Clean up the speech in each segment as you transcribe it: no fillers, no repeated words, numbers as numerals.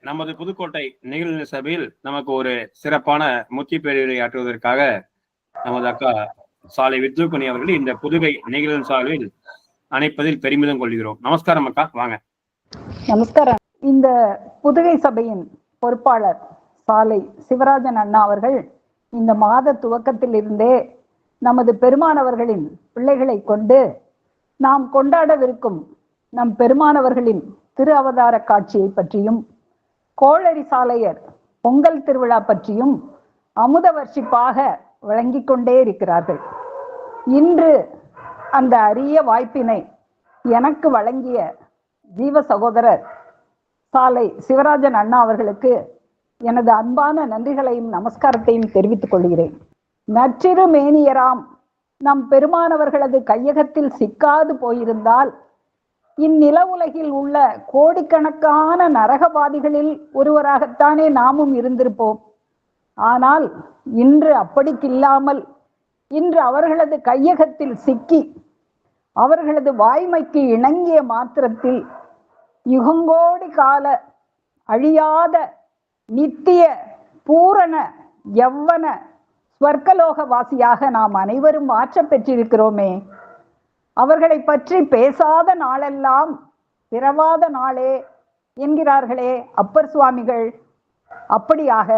நமது புதுக்கோட்டை நிகழ்நிலை சபையில் நமக்கு ஒரு சிறப்பான முக்கிய பேருரை ஆற்றுவதற்காக நமது அக்கா சாலை வித்ருக்குனி அவர்கள் இந்த புதுகை நிகழ்நிலை சாலையில் அணைப்பதில் பெருமிதம் கொள்கிறோம். நமஸ்காரம் அக்கா, வாங்க. நமஸ்காரம். இந்த புதுகை சபையின் பொறுப்பாளர் சாலை சிவராஜன் அண்ணா அவர்கள் இந்த மாத துவக்கத்தில் இருந்தே நமது பெருமானவர்களின் பிள்ளைகளை கொண்டு நாம் கொண்டாடவிருக்கும் நம் பெருமானவர்களின் திரு அவதார காட்சியை பற்றியும் கோளரி சாலையர் பொங்கல் திருவிழா பற்றியும் அமுத வர்ஷிப்பாக வழங்கி கொண்டே இருக்கிறார்கள். இன்று அந்த அரிய வாய்ப்பினை எனக்கு வழங்கிய ஜீவ சகோதரர் சாலை சிவராஜன் அண்ணா அவர்களுக்கு எனது அன்பான நன்றிகளையும் நமஸ்காரத்தையும் தெரிவித்துக் கொள்கிறேன். நற்றிரு மேனியராம் நம் பெருமானவர்களது கையகத்தில் சிக்காது போயிருந்தால் இந்நில உலகில் உள்ள கோடிக்கணக்கான நரகவாதிகளில் ஒருவராகத்தானே நாமும் இருந்திருப்போம். ஆனால் இன்று அப்படிக்கில்லாமல் இன்று அவர்களது கையகத்தில் சிக்கி அவர்களது வாய்மைக்கு இணங்கிய மாத்திரத்தில் யுகங்கோடி கால அழியாத நித்திய பூரண யவ்வன ஸ்வர்க்கலோக வாசியாக நாம் அனைவரும் மாற்ற பெற்றிருக்கிறோமே. அவர்களை பற்றி பேசாத நாளெல்லாம் பிறவாத நாளே என்கிறார்களே அப்பர் சுவாமிகள். அப்படியாக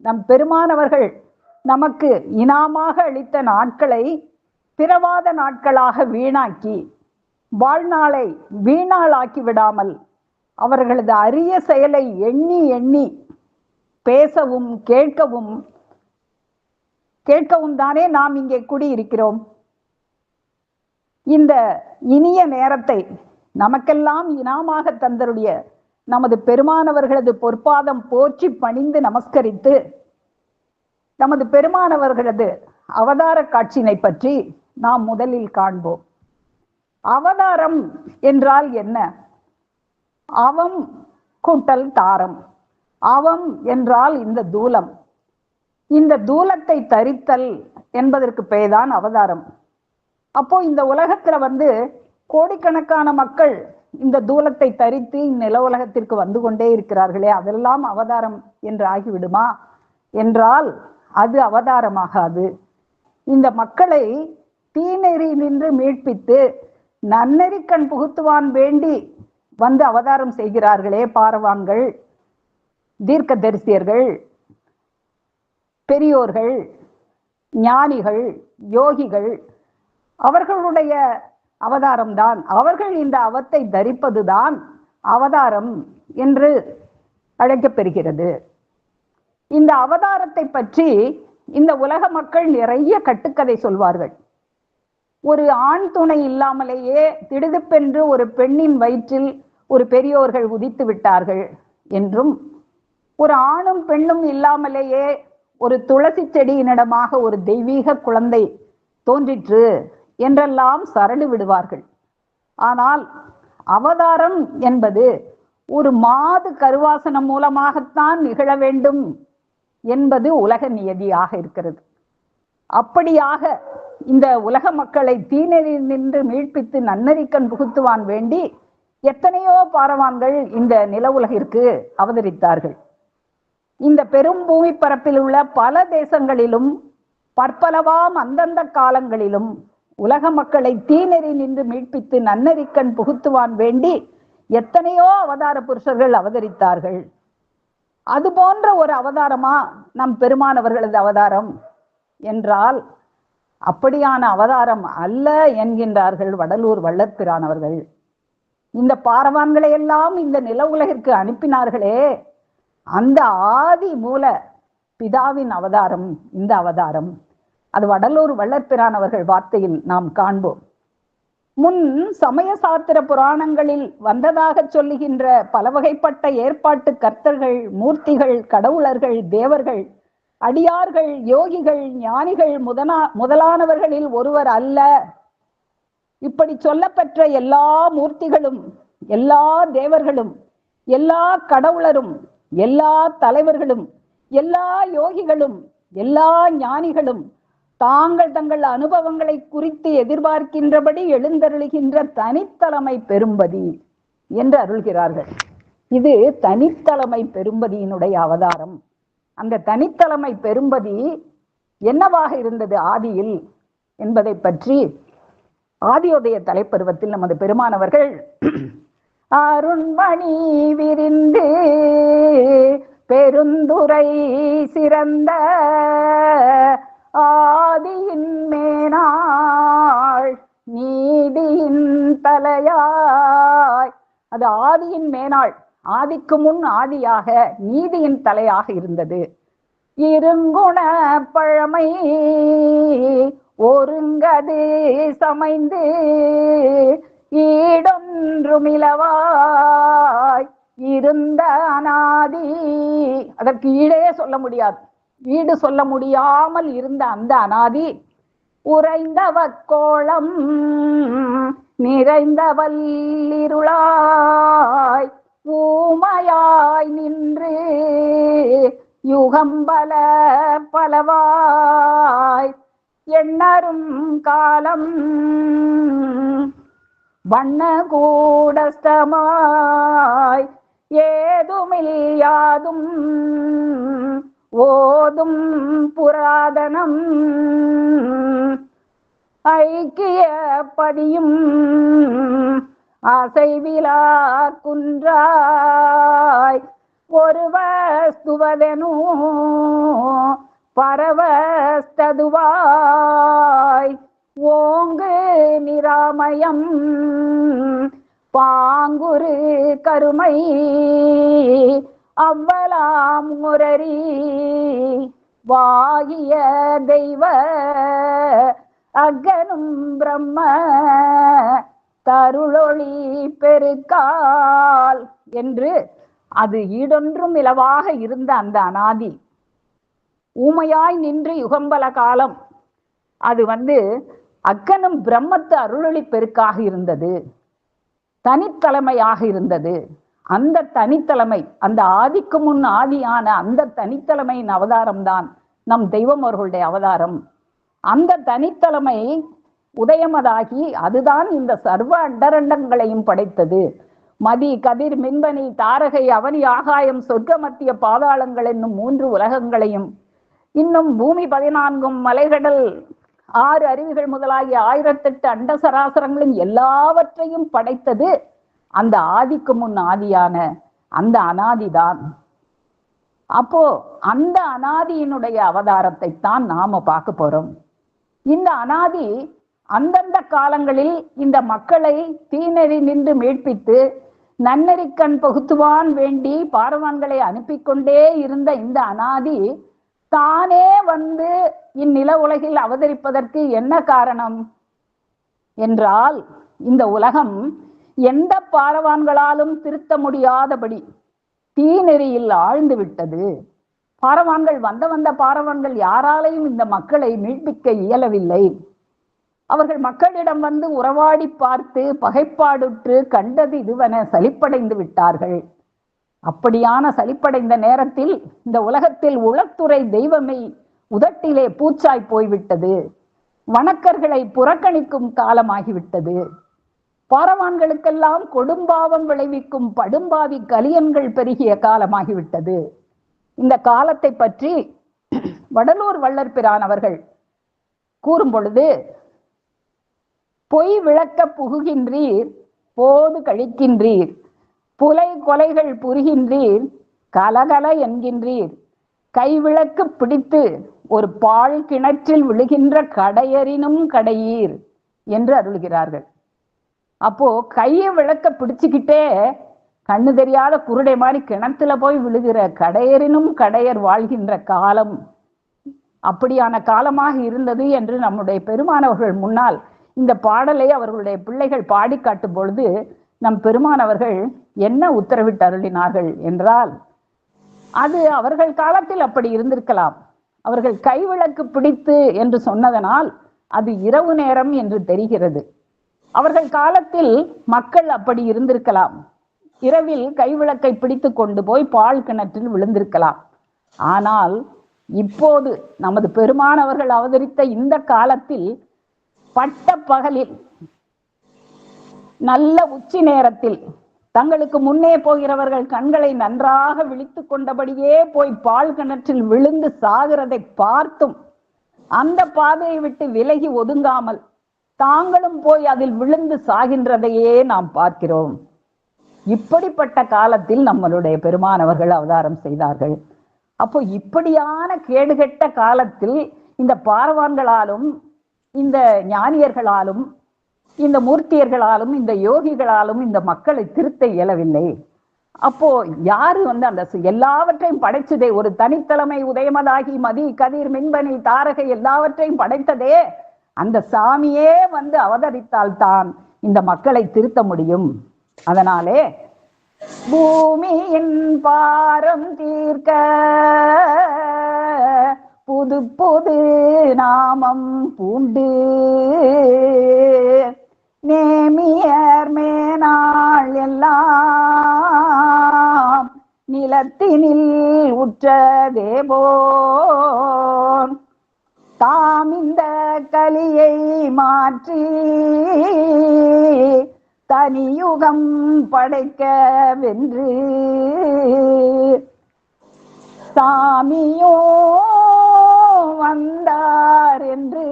நம் பெருமானவர்கள் நமக்கு இனாமாக அளித்த நாட்களை பிறவாத நாட்களாக வீணாக்கி வாழ்நாளை வீணாளாக்கி விடாமல் அவர்களது அரிய செயலை எண்ணி எண்ணி பேசவும் கேட்கவும் தானே நாம் இங்கே குடியிருக்கிறோம். இந்த இனிய நேரத்தை நமக்கெல்லாம் இனாமாக தந்தருடைய நமது பெருமானவர்களது பொற்பாதம் போற்றி பணிந்து நமஸ்கரித்து நமது பெருமானவர்களது அவதார காட்சியினை பற்றி நாம் முதலில் காண்போம். அவதாரம் என்றால் என்ன? அவம் கூட்டல் தாரம். அவம் என்றால் இந்த தூலம். இந்த தூலத்தை தரித்தல் என்பதற்கு பெயர்தான் அவதாரம். அப்போ இந்த உலகத்துல கோடிக்கணக்கான மக்கள் இந்த தூலத்தை தரித்து இந்நில உலகத்திற்கு வந்து கொண்டே இருக்கிறார்களே, அதெல்லாம் அவதாரம் என்று ஆகிவிடுமா என்றால் அது அவதாரமாகாது. இந்த மக்களை தீநெறி நின்று மீட்பித்து நன்னெறி கண் புகுத்துவான் வேண்டி வந்து அவதாரம் செய்கிறார்களே பாரவான்கள், தீர்க்க தரிசியர்கள், பெரியோர்கள், ஞானிகள், யோகிகள், அவர்களுடைய அவதாரம் தான். அவர்கள் இந்த அவத்தை தரிப்பதுதான் அவதாரம் என்று அழைக்கப்பெறுகிறது. இந்த அவதாரத்தை பற்றி இந்த உலக மக்கள் நிறைய கட்டுக்கதை சொல்வார்கள். ஒரு ஆண் துணை இல்லாமலேயே திடுதிப்பென்று ஒரு பெண்ணின் வயிற்றில் ஒரு பெரியோர்கள் உதித்து விட்டார்கள் என்றும், ஒரு ஆணும் பெண்ணும் இல்லாமலேயே ஒரு துளசி செடியினிடமாக ஒரு தெய்வீக குழந்தை தோன்றிற்று என்றெல்லாம் சரடு விடுவார்கள். ஆனால் அவதாரம் என்பது ஒரு மாது கருவாசனம் மூலமாகத்தான் நிகழ வேண்டும் என்பது உலக நியதியாக இருக்கிறது. அப்படியாக இந்த உலக மக்களை தீநெறி நின்று மீட்பித்து நன்னறிக்கண் புகுத்துவான் வேண்டி எத்தனையோ பாரவான்கள் இந்த நில உலகிற்கு அவதரித்தார்கள். இந்த பெரும் பூமி பரப்பில் உள்ள பல தேசங்களிலும் பற்பலவாம் அந்தந்த காலங்களிலும் உலக மக்களை தீநெறி நின்று மீட்பித்து நன்னறிக்கண் புகுத்துவான் வேண்டி எத்தனையோ அவதார புருஷர்கள் அவதரித்தார்கள். அது போன்ற ஒரு அவதாரமா நம் பெருமானவர்களது அவதாரம் என்றால் அப்படியான அவதாரம் அல்ல என்கின்றார்கள் வடலூர் வள்ளற்பிரானவர்கள். இந்த பாரவான்களை எல்லாம் இந்த நில உலகிற்கு அனுப்பினார்களே, அந்த ஆதி மூல பிதாவின் அவதாரம் இந்த அவதாரம். அது வடலூர் வள்ளற்பிரானவர்கள் வார்த்தையில் நாம் காண்போம். முன் சமய சாத்திர புராணங்களில் வந்ததாக சொல்லுகின்ற பல வகைப்பட்ட ஏற்பாட்டு கர்த்தர்கள், மூர்த்திகள், கடவுளர்கள், தேவர்கள், அடியார்கள், யோகிகள், ஞானிகள் முதலானவர்களில் ஒருவர் அல்ல. இப்படி சொல்லப்பெற்ற எல்லா மூர்த்திகளும், எல்லா தேவர்களும், எல்லா கடவுளரும், எல்லா தலைவர்களும், எல்லா யோகிகளும், எல்லா ஞானிகளும் தாங்கள் தங்கள் அனுபவங்களை குறித்து எதிர்பார்க்கின்றபடி எழுந்தருளுகின்ற தனித்தலைமை பெரும்பதி என்று அருள்கிறார்கள். இது தனித்தலைமை பெரும்பதியினுடைய அவதாரம். அந்த தனித்தலைமை பெரும்பதி என்னவாக இருந்தது ஆதியில் என்பதை பற்றி ஆதியோதய தலைப்பருவத்தில் நமது பெருமானவர்கள் அருண்மணி விரிந்து பெருந்துரை சிறந்த ஆதியின் மேனாள் நீதியின் தலையாய். அது ஆதியின் மேனாள், ஆதிக்கு முன் ஆதியாக நீதியின் தலையாக இருந்தது. இருங்குண பழமை ஒருங்கது சமைந்து ஈடொன்றுமிலவாய் இருந்த அநாதி. அதற்கு ஈடே சொல்ல முடியாது, ஈடு சொல்ல முடியாமல் இருந்த அந்த அநாதி உறைந்தவ கோளம் நிறைந்தவல்லிருளாய் ஊமையாய் நின்று யுகம்பல பலவாய் எண்ணரும் காலம் வண்ண கூடஸ்தமாய் ஏதுமில் யாதும் ஓதும் புராதனம் ஐக்கிய பதியும் அசைவிலா குன்றாய் ஒரு வஸ்துவதனு பரவஸ்ததுவாய் ஓங்கு நிராமயம் பாங்குரு கருமை அவ்வலாம் முரரி வாகிய தெய்வ அகனும் பிரம்ம தருளொளி பெருக்கால் என்று அது ஈடொன்றும் இலவாக இருந்த அந்த அநாதி ஊமையாய் நின்று யுகம்பல காலம் அது அக்கனும் பிரம்மத்து அருளொளி பெருக்காக இருந்தது, தனித்தலைமையாக இருந்தது. அந்த தனித்தலைமை, அந்த ஆதிக்கு முன் ஆதியான அந்த தனித்தலைமையின் அவதாரம்தான் நம் தெய்வம் அவர்களுடைய அவதாரம். அந்த தனித்தலைமை உதயமதாகி அதுதான் இந்த சர்வ அண்டரண்டங்களையும் படைத்தது. மதி கதிர் மின்பனி தாரகை அவனி ஆகாயம் சொர்க்க மத்திய பாதாளங்கள் என்னும் 3 உலகங்களையும் இன்னும் பூமி 14 மலைகடல் 6 அருவிகள் முதலாகிய 1008 அண்ட சராசரங்களும் எல்லாவற்றையும் படைத்தது அந்த ஆதிக்கு முன் ஆதியான அந்த அநாதிதான். அப்போ அந்த அநாதியினுடைய அவதாரத்தை தான் நாம பார்க்க போறோம். இந்த அநாதி அந்தந்த காலங்களில் இந்த மக்களை தீநெறி நின்று மீட்பித்து நன்னெறிக்கண் பகுத்துவான் வேண்டி பாரவான்களை அனுப்பி கொண்டே இருந்த இந்த அநாதி தானே இந்நில உலகில் அவதரிப்பதற்கு என்ன காரணம் என்றால், இந்த உலகம் எந்த பாரவான்களாலும் திருத்த முடியாதபடி தீநெறியில் ஆழ்ந்து விட்டது. பாரவான்கள் வந்த பாரவான்கள் யாராலையும் இந்த மக்களை மீட்பிக்க இயலவில்லை. அவர்கள் மக்களிடம் உறவாடி பார்த்து பகைப்பாடுற்று கண்டது இதுவென சலிப்படைந்து விட்டார்கள். அப்படியான சலிப்படைந்த நேரத்தில் இந்த உலகத்தில் உளத்துறை தெய்வமை உதட்டிலே பூச்சாய் போய்விட்டது. வணக்கர்களை புறக்கணிக்கும் காலமாகிவிட்டது. பாரவான்களுக்கெல்லாம் கொடும்பாவம் விளைவிக்கும் படும்பாவி கலியன்கள் பெருகிய காலமாகிவிட்டது. இந்த காலத்தை பற்றி வடலூர் வள்ளற்பிரான் அவர்கள் கூறும் பொழுது, பொய் விளக்க புகுகின்றீர் போது கழிக்கின்றீர், புலை கொலைகள் புரிகின்றீர் கலகல என்கின்றீர், கைவிளக்கு பிடித்து ஒரு பால் கிணற்றில் விழுகின்ற கடையறினும் கடையீர் என்று அருள்கிறார்கள். அப்போ கையை விளக்க பிடிச்சுக்கிட்டே கண்ணு தெரியாத குருடை மாதிரி கிணத்துல போய் விழுகிற கடையறினும் கடையர் வாழ்கின்ற காலம் அப்படியான காலமாக இருந்தது என்று நம்முடைய பெருமானவர்கள் முன்னால் இந்த பாடலை அவர்களுடைய பிள்ளைகள் பாடி காட்டும் பொழுது நம் பெருமானவர்கள் என்ன உத்தரவிட்டு அருளினார்கள் என்றால், அது அவர்கள் காலத்தில் அப்படி இருந்திருக்கலாம். அவர்கள் கைவிளக்கு பிடித்து என்று சொன்னதனால் அது இரவு நேரம் என்று தெரிகிறது. அவர்கள் காலத்தில் மக்கள் அப்படி இருந்திருக்கலாம். இரவில் கைவிளக்கை பிடித்து கொண்டு போய் பால் கிணற்றில் விழுந்திருக்கலாம். ஆனால் இப்போது நமது பெருமானவர்கள் அவதரித்த இந்த காலத்தில் பட்ட பகலில் நல்ல உச்சி நேரத்தில் தங்களுக்கு முன்னே போகிறவர்கள் கண்களை நன்றாக விழித்து கொண்டபடியே போய் பால் கிணற்றில் விழுந்து சாகிறதை பார்த்தும் அந்த பாதையை விட்டு விலகி ஒதுங்காமல் தாங்களும் போய் அதில் விழுந்து சாகின்றதையே நாம் பார்க்கிறோம். இப்படிப்பட்ட காலத்தில் நம்மளுடைய பெருமானவர்கள் அவதாரம் செய்தார்கள். அப்போ இப்படியான கேடுகெட்ட காலத்தில் இந்த பாரவான்களாலும் இந்த ஞானியர்களாலும் இந்த மூர்த்தியர்களாலும் இந்த யோகிகளாலும் இந்த மக்களை திருத்த இயலவில்லை. அப்போ யாரு அந்த எல்லாவற்றையும் படைச்சதே, ஒரு தனித்தலைமை உதயமதாகி மதி கதிர் மின்பனி தாரகை எல்லாவற்றையும் படைத்ததே அந்த சாமியே அவதரித்தால்தான் இந்த மக்களை திருத்த முடியும். அதனாலே பூமியின் பாரம் தீர்க்க புது புது நாமம் பூண்டு நேமியர் மேனாள் எல்லாம் நிலத்தினில் உற்றதேபோன் தாம் இந்த கலியை மாற்றி தனியுகம் படைக்க வென்று சாமியோ வந்தார் என்று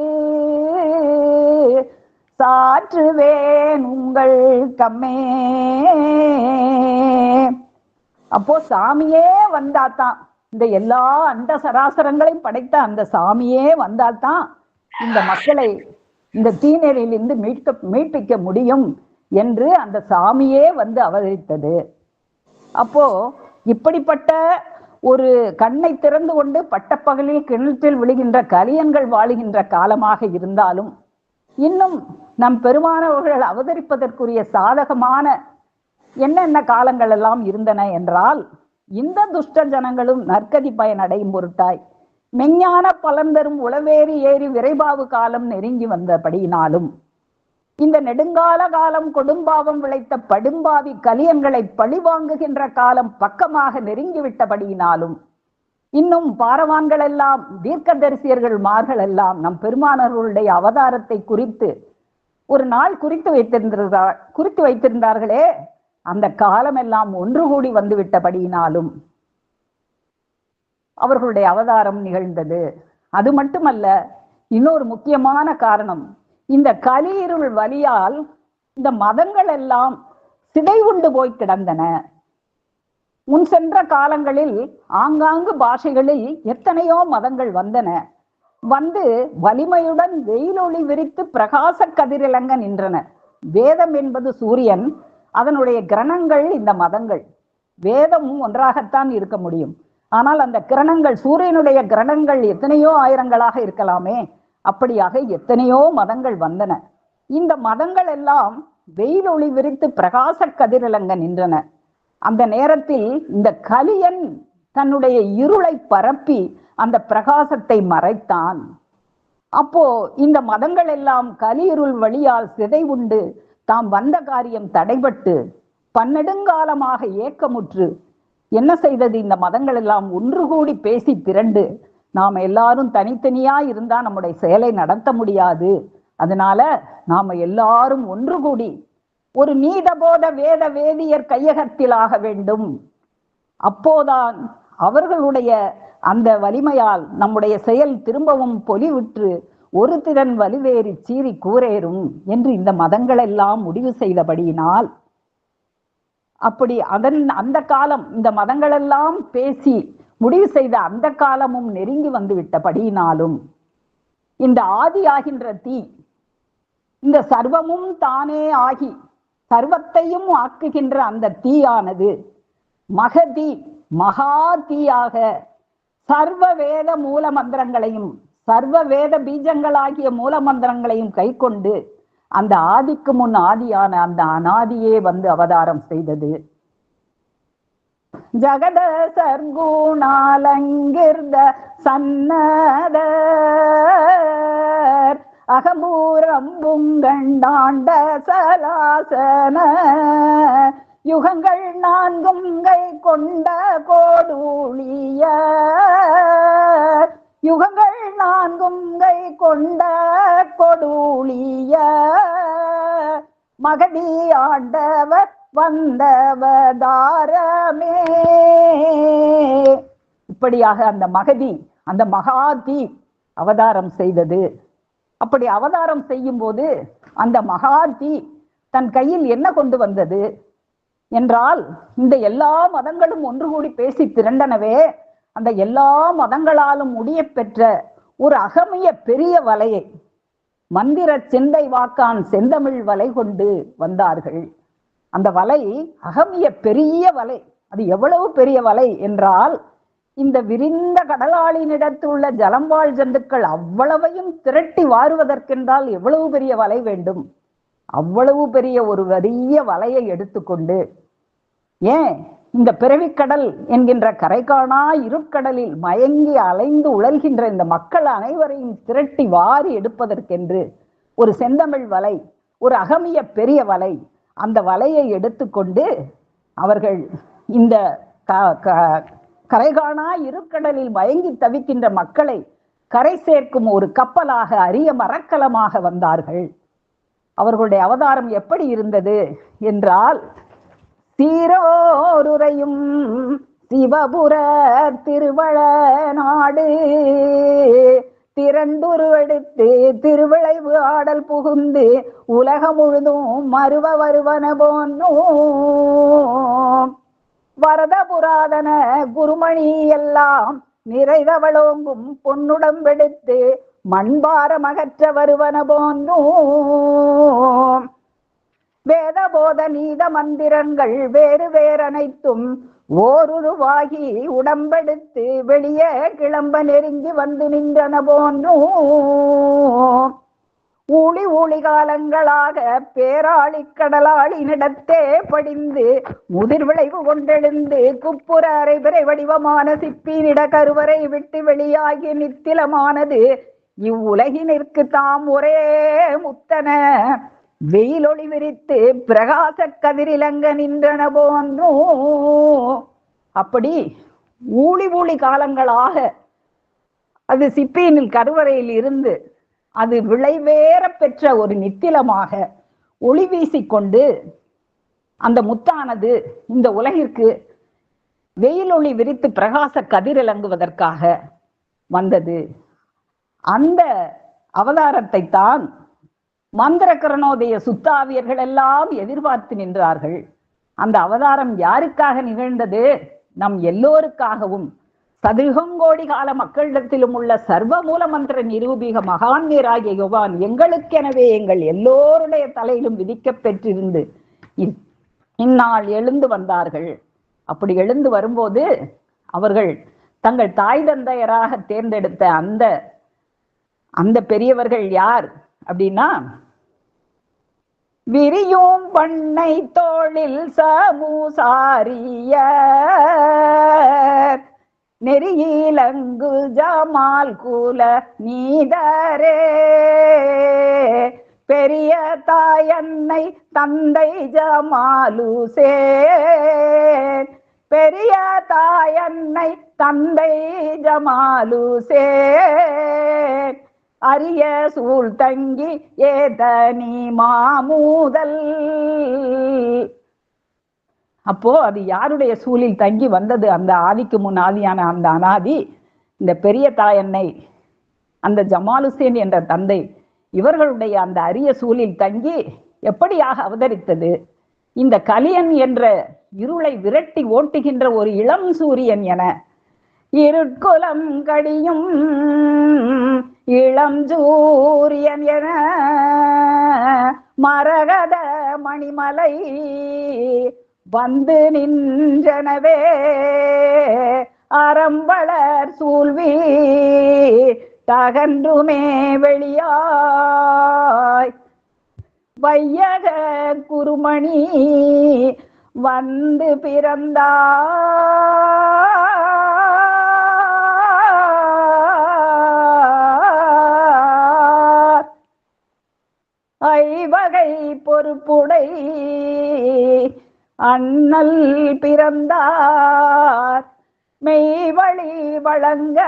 சாற்றுவேன் உங்கள் கம்மே. அப்போ சாமியே வந்தாதான், இந்த எல்லா அண்ட சராசரங்களையும் படைத்த அந்த சாமியே வந்தால்தான் இந்த மக்களை இந்த தீநெறியிலிருந்து மீட்பிக்க முடியும் என்று அந்த சாமியே அவதரித்தது. அப்போ இப்படிப்பட்ட ஒரு கண்ணை திறந்து கொண்டு பட்டப்பகலில் கிணற்றில் விழுகின்ற கலியன்கள் வாழுகின்ற காலமாக இருந்தாலும் இன்னும் நம் பெருமானவர்கள் அவதரிப்பதற்குரிய சாதகமான என்னென்ன காலங்கள் எல்லாம் இருந்தன என்றால், இந்த துஷ்ட ஜனங்களும் நற்கதி பயனடையும் பொருட்டாய் மெஞ்ஞான பலன் தரும் உளவேறி ஏறி விரைபாவு காலம் நெருங்கி வந்தபடியினாலும் இந்த நெடுங்கால காலம் கொடும்பாவம் விளைத்த படும்பாவி கலியன்களை பழிவாங்குகின்ற காலம் பக்கமாக நெருங்கிவிட்டபடியினாலும் இன்னும் பாரவான்கள் எல்லாம் தீர்க்கதரிசியர்கள் மார்கள் எல்லாம் நம் பெருமானவர்களுடைய அவதாரத்தை குறித்து ஒரு நாள் குறித்து வைத்திருந்தார்களே, அந்த காலம் எல்லாம் ஒன்று கூடி வந்துவிட்டபடியினாலும் அவர்களுடைய அவதாரம் நிகழ்ந்தது. அது மட்டுமல்ல, இன்னொரு முக்கியமான காரணம், இந்த கலியிருள் வலியால் இந்த மதங்கள் எல்லாம் சிதைவுண்டு போய் கிடந்தன. முன் சென்ற காலங்களில் ஆங்காங்கு பாஷைகளில் எத்தனையோ மதங்கள் வந்தன. வலிமையுடன் வெயிலொளி விரித்து பிரகாச கதிரிலங்க நின்றன. வேதம் என்பது சூரியன், அதனுடைய கிரணங்கள் இந்த மதங்கள். வேதமும் ஒன்றாகத்தான் இருக்க முடியும். ஆனால் அந்த கிரணங்கள், சூரியனுடைய கிரணங்கள் எத்தனையோ ஆயிரங்களாக இருக்கலாமே, அப்படியாக எத்தனையோ மதங்கள் வந்தன. இந்த மதங்கள் எல்லாம் வெயில் ஒளி விரித்து பிரகாச கதிரிலங்க நின்றன. அந்த நேரத்தில் இந்த கலியன் தன்னுடைய இருளை பரப்பி அந்த பிரகாசத்தை மறைத்தான். அப்போ இந்த மதங்கள் எல்லாம் கலியிருள் வழியால் சிதைவுண்டு தாம் வந்த காரியம் தடைபட்டு பன்னெடுங்காலமாக ஏக்கமுற்று என்ன செய்தது? இந்த மதங்கள் எல்லாம் ஒன்று கூடி பேசி திரண்டு, நாம எல்லாரும் தனித்தனியா இருந்தா நம்முடைய செயலை நடத்த முடியாது, அதனால நாம எல்லாரும் ஒன்று கூடி ஒரு நீதபோத வேத வேதியர் கையகத்தில் ஆக வேண்டும். அப்போதான் அவர்களுடைய அந்த வலிமையால் நம்முடைய செயல் திரும்பவும் பொலிவுற்று ஒரு திறன் வலுவேறி சீறி கூரேறும் என்று இந்த மதங்கள் எல்லாம் முடிவு செய்தபடியினால், அப்படி அந்த காலம் இந்த மதங்கள் எல்லாம் பேசி முடிவு செய்த அந்த காலமும் நெருங்கி வந்து விட்டபடியினாலும் இந்த ஆதி ஆகின்ற தீ, இந்த சர்வமும் தானே ஆகி சர்வத்தையும் ஆக்குகின்ற அந்த தீயானது மகதி மகா தீயாக சர்வ வேத மூல மந்திரங்களையும் சர்வ வேத பீஜங்களாகிய மூல மந்திரங்களையும் கை கொண்டு அந்த ஆதிக்கு முன் ஆதியான அந்த அனாதியே வந்து அவதாரம் செய்தது. ஜகத சர்க்குணாலங்கிர்த சன்னத அகம்பூரம் புங்கண்டாண்ட சலாசன யுகங்கள் நான்கும் கை கொண்ட கோடூழிய யுகங்கள் நான்கும் கை கொண்ட கொடுழிய மகதி ஆண்டவர் வந்தவதாரமே. இப்படியாக அந்த மகதி, அந்த மகாதி அவதாரம் செய்தது. அப்படி அவதாரம் செய்யும் போது அந்த மகாதி தன் கையில் என்ன கொண்டு வந்தது என்றால், இந்த எல்லா மதங்களும் ஒன்று கூடி பேசி திரண்டனவே, அந்த எல்லா மதங்களாலும் முடிய பெற்ற ஒரு அகமிய பெரிய வலையை, மந்திர சிந்தை வாக்கான் செந்தமிழ் வலை கொண்டு வந்தார்கள். அந்த வலை அகமிய பெரிய வலை. அது எவ்வளவு பெரிய வலை என்றால், இந்த விரிந்த கடலாளினிடத்துள்ள ஜலம்வாழ் ஜந்துக்கள் அவ்வளவையும் திரட்டி வாருவதற்கென்றால் எவ்வளவு பெரிய வலை வேண்டும். அவ்வளவு பெரிய ஒரு பெரிய வலையை எடுத்துக்கொண்டு, ஏன் இந்த பிறவிக்கடல் என்கின்ற கரை காணா இருட்கடலில் மயங்கி அலைந்து உழல்கின்ற இந்த மக்கள் அனைவரையும் திரட்டி வாரி எடுப்பதற்கென்று ஒரு செந்தமிழ் வலை, ஒரு அகமிய பெரிய வலை, அந்த வலையை எடுத்துக்கொண்டு அவர்கள் இந்த கரை காணா இருட்கடலில் மயங்கி தவிக்கின்ற மக்களை கரை சேர்க்கும் ஒரு கப்பலாக, அரிய மரக்கலமாக வந்தார்கள். அவர்களுடைய அவதாரம் எப்படி இருந்தது என்றால், சீரோருரையும் சிவபுர திருவள நாடு திரண்டுருவெடுத்து திருவிளைவு ஆடல் புகுந்து உலகம் முழுதும் மறுவ வருவன போன்னும் வரத புராதன குருமணி எல்லாம் நிறைதவளோங்கும் பொன்னுடம்பெடுத்து மண்பாரம் அகற்ற வருவன போன்னும் வேத போத நீத மந்திரங்கள் வேறு வேறனைத்தும் ஓருருவாகி உடம்பெடுத்து வெளியே கிளம்ப நெருங்கி வந்து நின்றன போன்னும் ஊழி ஊழி காலங்களாக பேராளி கடலாளினிடத்தே படிந்து முதிர் விளைவு கொண்டெழுந்து குப்புற அரைபிறை வடிவமான சிப்பீனிட கருவறை விட்டு வெளியாகி நித்திலமானது இவ்வுலகினிற்கு தாம் ஒரே முத்தன வெயிலொளி விரித்து பிரகாச கதிரிலங்க நின்றன போன்னும். அப்படி ஊழி ஊழி காலங்களாக அது சிப்பீனில் கருவறையில் இருந்து அது விளைவேற பெற்ற ஒரு நித்திலமாக ஒளி வீசிக்கொண்டு அந்த முத்தானது இந்த உலகிற்கு வெயிலொளி விரித்து பிரகாச கதிரிலங்குவதற்காக வந்தது. அந்த அவதாரத்தை தான் மந்திரகரணோதய சுத்தாவியர்கள் எல்லாம் எதிர்பார்த்து நின்றார்கள். அந்த அவதாரம் யாருக்காக நிகழ்ந்தது? நம் எல்லோருக்காகவும், சதுகங்கோடி கால மக்களிடத்திலும் உள்ள சர்வ மூல மந்திர நிரூபிக மகான்யராகிய யோவான் எங்களுக்கெனவே எங்கள் எல்லோருடைய தலையிலும் விதிக்க பெற்றிருந்து இந்நாள் எழுந்து வந்தார்கள். அப்படி எழுந்து வரும்போது அவர்கள் தங்கள் தாய் தந்தையராக தேர்ந்தெடுத்த அந்த பெரியவர்கள் யார் அப்படின்னா, விரியும் பண்ணை தோளில் சமூசாரிய நெறியிலங்கு ஜமால் குல நீதரே பெரிய தாயன்னை தந்தை ஜமாலுசே பெரிய தாயன்னை தந்தை ஜமாலுசே அரிய சூழ் தங்கி ஏதனி மாமூதல். அப்போ அது யாருடைய சூழில் தங்கி வந்தது? அந்த ஆதிக்கு முன் ஆதியான அந்த அனாதி இந்த பெரிய தாயன்னை, அந்த ஜமாலுசேன் என்ற தந்தை, இவர்களுடைய அந்த அரிய சூழில் தங்கி எப்படியாக அவதரித்தது? இந்த கலியன் என்ற இருளை விரட்டி ஓட்டுகின்ற ஒரு இளம் சூரியன் என இருட்குலம் கடியும் இளம் சூரியன் என மரகத மணிமலை வந்து நின்றனவே அறம்பளர் சூழ்வி தகன்றுமே வெளியாய் வையக குருமணி வந்து பிறந்தார். ஐவகை பொறுப்புடை அண்ணல் பிறந்தார். மெய்வழி வழங்க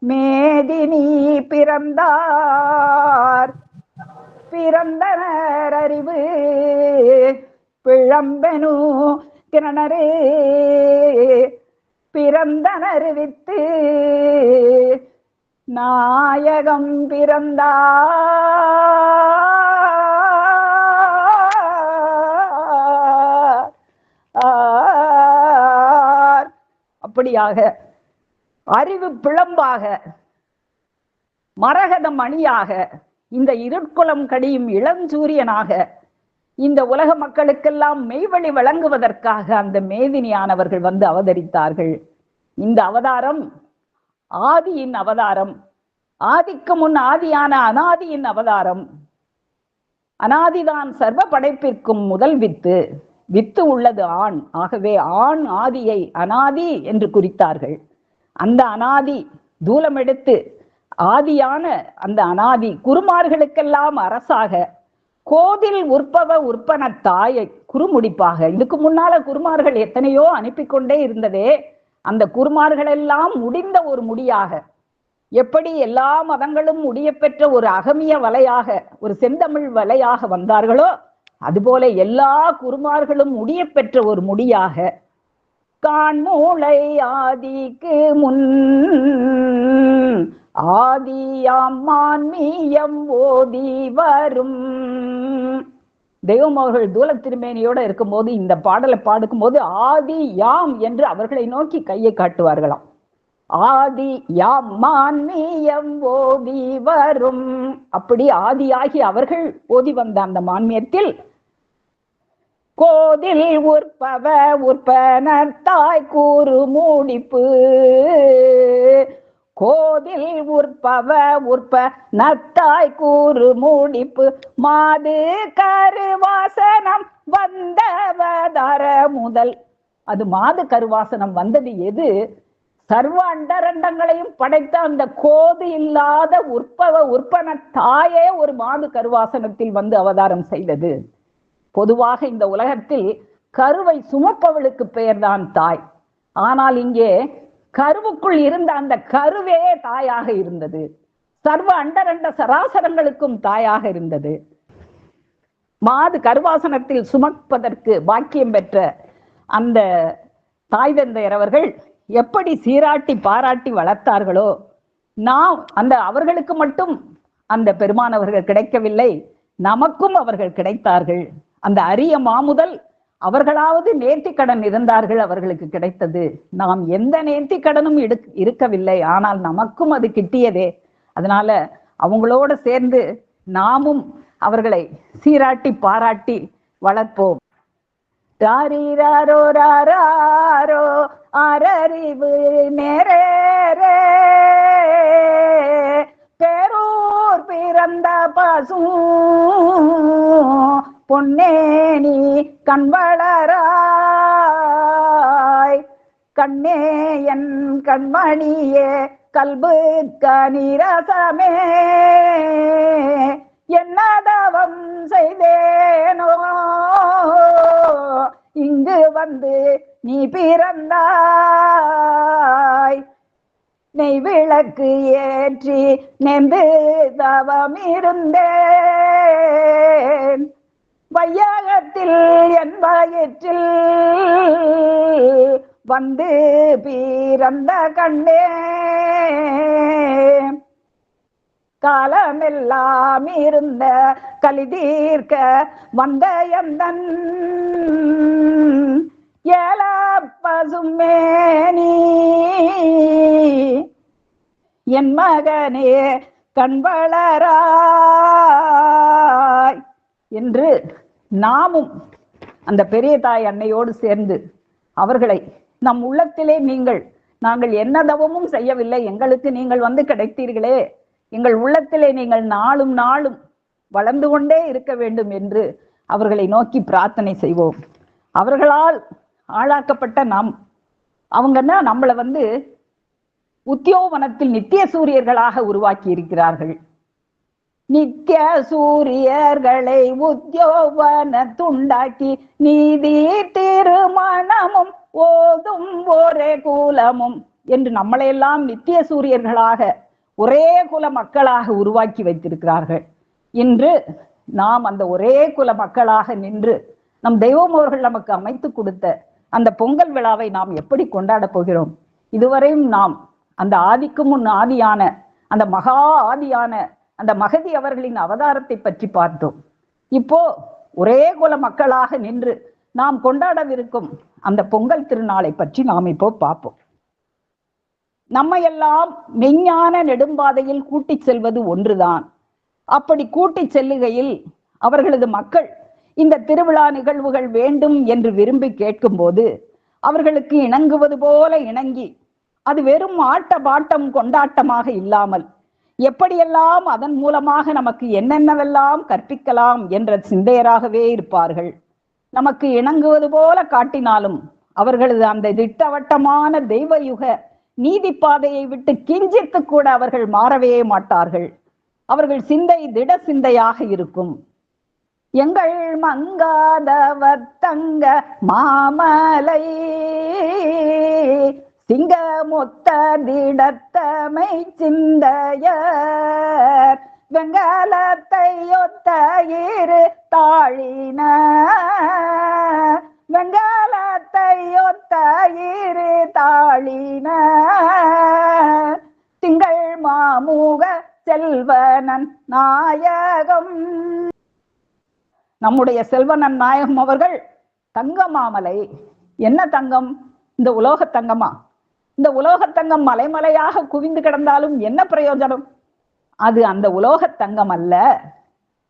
மேதினி பிறந்தார். பிறந்தனர் அறிவு பிழம்பெனு கிரணரு பிறந்தனர் வித்து நாயகம் பிறந்தார். அப்படியாக அறிவு பிழம்பாக மரகத மணியாக இந்த இருட்குளம் கடியும் இளஞ்சூரியனாக இந்த உலக மக்களுக்கெல்லாம் மெய்வழி வழங்குவதற்காக அந்த மேதினியானவர்கள் வந்து அவதரித்தார்கள். இந்த அவதாரம் ஆதியின் அவதாரம், ஆதிக்கு முன் ஆதியான அனாதியின் அவதாரம். அனாதிதான் சர்வ படைப்பிற்கும் முதல் வித்து. வித்து உள்ளது ஆண். ஆகவே ஆண் ஆதியை அனாதி என்று குறித்தார்கள். அந்த அனாதி தூலம் எடுத்து ஆதியான அந்த அனாதி குருமார்களுக்கெல்லாம் அரசாக கோதில் உற்பவ உற்பன தாயை குருமுடிப்பாக. இதுக்கு முன்னால குருமார்கள் எத்தனையோ அனுப்பி கொண்டே இருந்ததே, அந்த குருமார்கள் எல்லாம் முடிந்த ஒரு முடியாக, எப்படி எல்லா மதங்களும் முடிய பெற்ற ஒரு அகமிய வலையாக, ஒரு செந்தமிழ் வலையாக வந்தார்களோ அதுபோல எல்லா குருமார்களும் முடிய பெற்ற ஒரு முடியாக காண்மூளை ஆதிக்கு முன் ஆதியாம் மான்மியம் ஓதி வரும். தெய்வம் அவர்கள் தூல திருமேனியோட இருக்கும்போது இந்த பாடலை பாடுக்கும் போது ஆதி யாம் என்று அவர்களை நோக்கி கையை காட்டுவார்களாம். ஆதி யாம் மான்மியம் ஓதி வரும். அப்படி ஆதியாகி அவர்கள் ஓதி வந்த அந்த மான்மியத்தில் கோதில் உற்பவ உற்பனர் தாய் கூறு மூடிப்பு. கோதில் உற்பவ உற்ப நத்தாய் கூறு மூடிப்பு மாது கருவாசனம் வந்தவதர முதல். அது மாது கருவாசனம் வந்தது எது? சர்வ அண்டரண்டங்களையும் படைத்த அந்த கோது இல்லாத உற்பவ உற்பன தாயே ஒரு மாது கருவாசனத்தில் வந்து அவதாரம் செய்தது. பொதுவாக இந்த உலகத்தில் கருவை சுமப்பவளுக்கு பெயர்தான் தாய். ஆனால் இங்கே கருவுக்குள் இருந்த அந்த கருவே தாயாக இருந்தது. சர்வ அண்டரண்ட சராசரங்களுக்கும் தாயாக இருந்தது. மாது கருவாசனத்தில் சுமப்பதற்கு பாக்கியம் பெற்ற அந்த தாய் தந்தையரவர்கள் எப்படி சீராட்டி பாராட்டி வளர்த்தார்களோ, நாம் அந்த அவர்களுக்கு மட்டும் அந்த பெருமானவர்கள் கிடைக்கவில்லை, நமக்கும் அவர்கள் கிடைத்தார்கள். அந்த அரிய மாமுதல் அவர்களாவது நேர்த்திக்கடன் இருந்தார்கள், அவர்களுக்கு கிடைத்தது. நாம் எந்த நேர்த்திக்கடனும் இருக்கவில்லை, ஆனால் நமக்கும் அது கிட்டியதே. அதனால அவங்களோட சேர்ந்து நாமும் அவர்களை சீராட்டி பாராட்டி வளர்ப்போம். ராரோ ராரோ அரறிவு நேரே பேரூர் பிறந்த பசும் பொன்னேனி கண்வளராய் கண்ணே என் கண்மணியே கல்பு கனிரசமே என்னதவம் செய்தேனோ இங்கு வந்து நீ பிறந்தாய். நெய் விளக்கு ஏற்றி நெந்து தவம் இருந்தேன் வையகத்தில் என் வயிற்றில் வந்து பிறந்த கண்ணே. காலமெல்லாம் இருந்த கலிதீர்க்க வந்த எந்தன் ஏல பசுமேனி என் மகனே கண்வளராய் என்று நாமும் அந்த பெரிய தாய் அன்னையோடு சேர்ந்து அவர்களை நம் உள்ளத்திலே நாங்கள் என்ன தவமும் செய்யவில்லை, எங்களுக்கு நீங்கள் வந்து கிடைத்தீர்களே, எங்கள் உள்ளத்திலே நீங்கள் நாளும் நாளும் வளர்ந்து கொண்டே இருக்க வேண்டும் என்று அவர்களை நோக்கி பிரார்த்தனை செய்வோம். அவர்களால் ஆளாக்கப்பட்ட அவங்கன்னா நம்மளை வந்து உத்தியோகவனத்தில் நித்திய சூரியர்களாக உருவாக்கி இருக்கிறார்கள். நித்திய சூரியர்களை உத்தியோகவன துண்டாக்கி நீதி திருமணமும் ஓதும் ஒரே குலமும் என்று நம்மளையெல்லாம் நித்திய சூரியர்களாக ஒரே குல மக்களாக உருவாக்கி வைத்திருக்கிறார்கள். இன்று நாம் அந்த ஒரே குல மக்களாக நின்று நம் தெய்வம் அவர்கள் நமக்கு அமைத்து கொடுத்த அந்த பொங்கல் விழாவை நாம் எப்படி கொண்டாட போகிறோம்? இதுவரையும் நாம் அந்த ஆதிக்கு முன் ஆதியான அந்த மகா ஆதியான அந்த மகதி அவர்களின் அவதாரத்தை பற்றி பார்த்தோம். இப்போ ஒரே குல மக்களாக நின்று நாம் கொண்டாடவிருக்கும் அந்த பொங்கல் திருநாளை பற்றி நாம் இப்போ பார்ப்போம். நம்மையெல்லாம் மெஞ்ஞான நெடும்பாதையில் கூட்டிச் செல்வது ஒன்றுதான். அப்படி கூட்டிச் செல்லுகையில் அவர்களது மக்கள் இந்த திருவிழா நிகழ்வுகள் வேண்டும் என்று விரும்பி கேட்கும் போது அவர்களுக்கு இணங்குவது போல இணங்கி, அது வெறும் ஆட்ட பாட்டம் கொண்டாட்டமாக இல்லாமல் எப்படியெல்லாம் அதன் மூலமாக நமக்கு என்னென்னவெல்லாம் கற்பிக்கலாம் என்ற சிந்தையராகவே இருப்பார்கள். நமக்கு இணங்குவது போல காட்டினாலும் அவர்களது அந்த திட்டவட்டமான தெய்வயுக நீதி பாதையை விட்டு கிஞ்சித்து கூட அவர்கள் மாறவே மாட்டார்கள். அவர்கள் சிந்தை திட சிந்தையாக இருக்கும். எங்கள் மங்காதவர் தங்க மாமலை சிங்கமொத்த திடத்தமை சிந்தையர் வெங்கலத்தை ஒத்த இரு தாழின வெங்கலத்தை ஒத்த இரு தாழின திங்கள் மாமுக செல்வனன் நாயகம். நம்முடைய செல்வனன் நாயகம் அவர்கள் தங்க மாமலை. என்ன தங்கம்? இந்த உலோக தங்கமா? இந்த உலோக தங்கம் மலைமலையாக குவிந்து கிடந்தாலும் என்ன பிரயோஜனம்? அது அந்த உலோக தங்கம் அல்ல,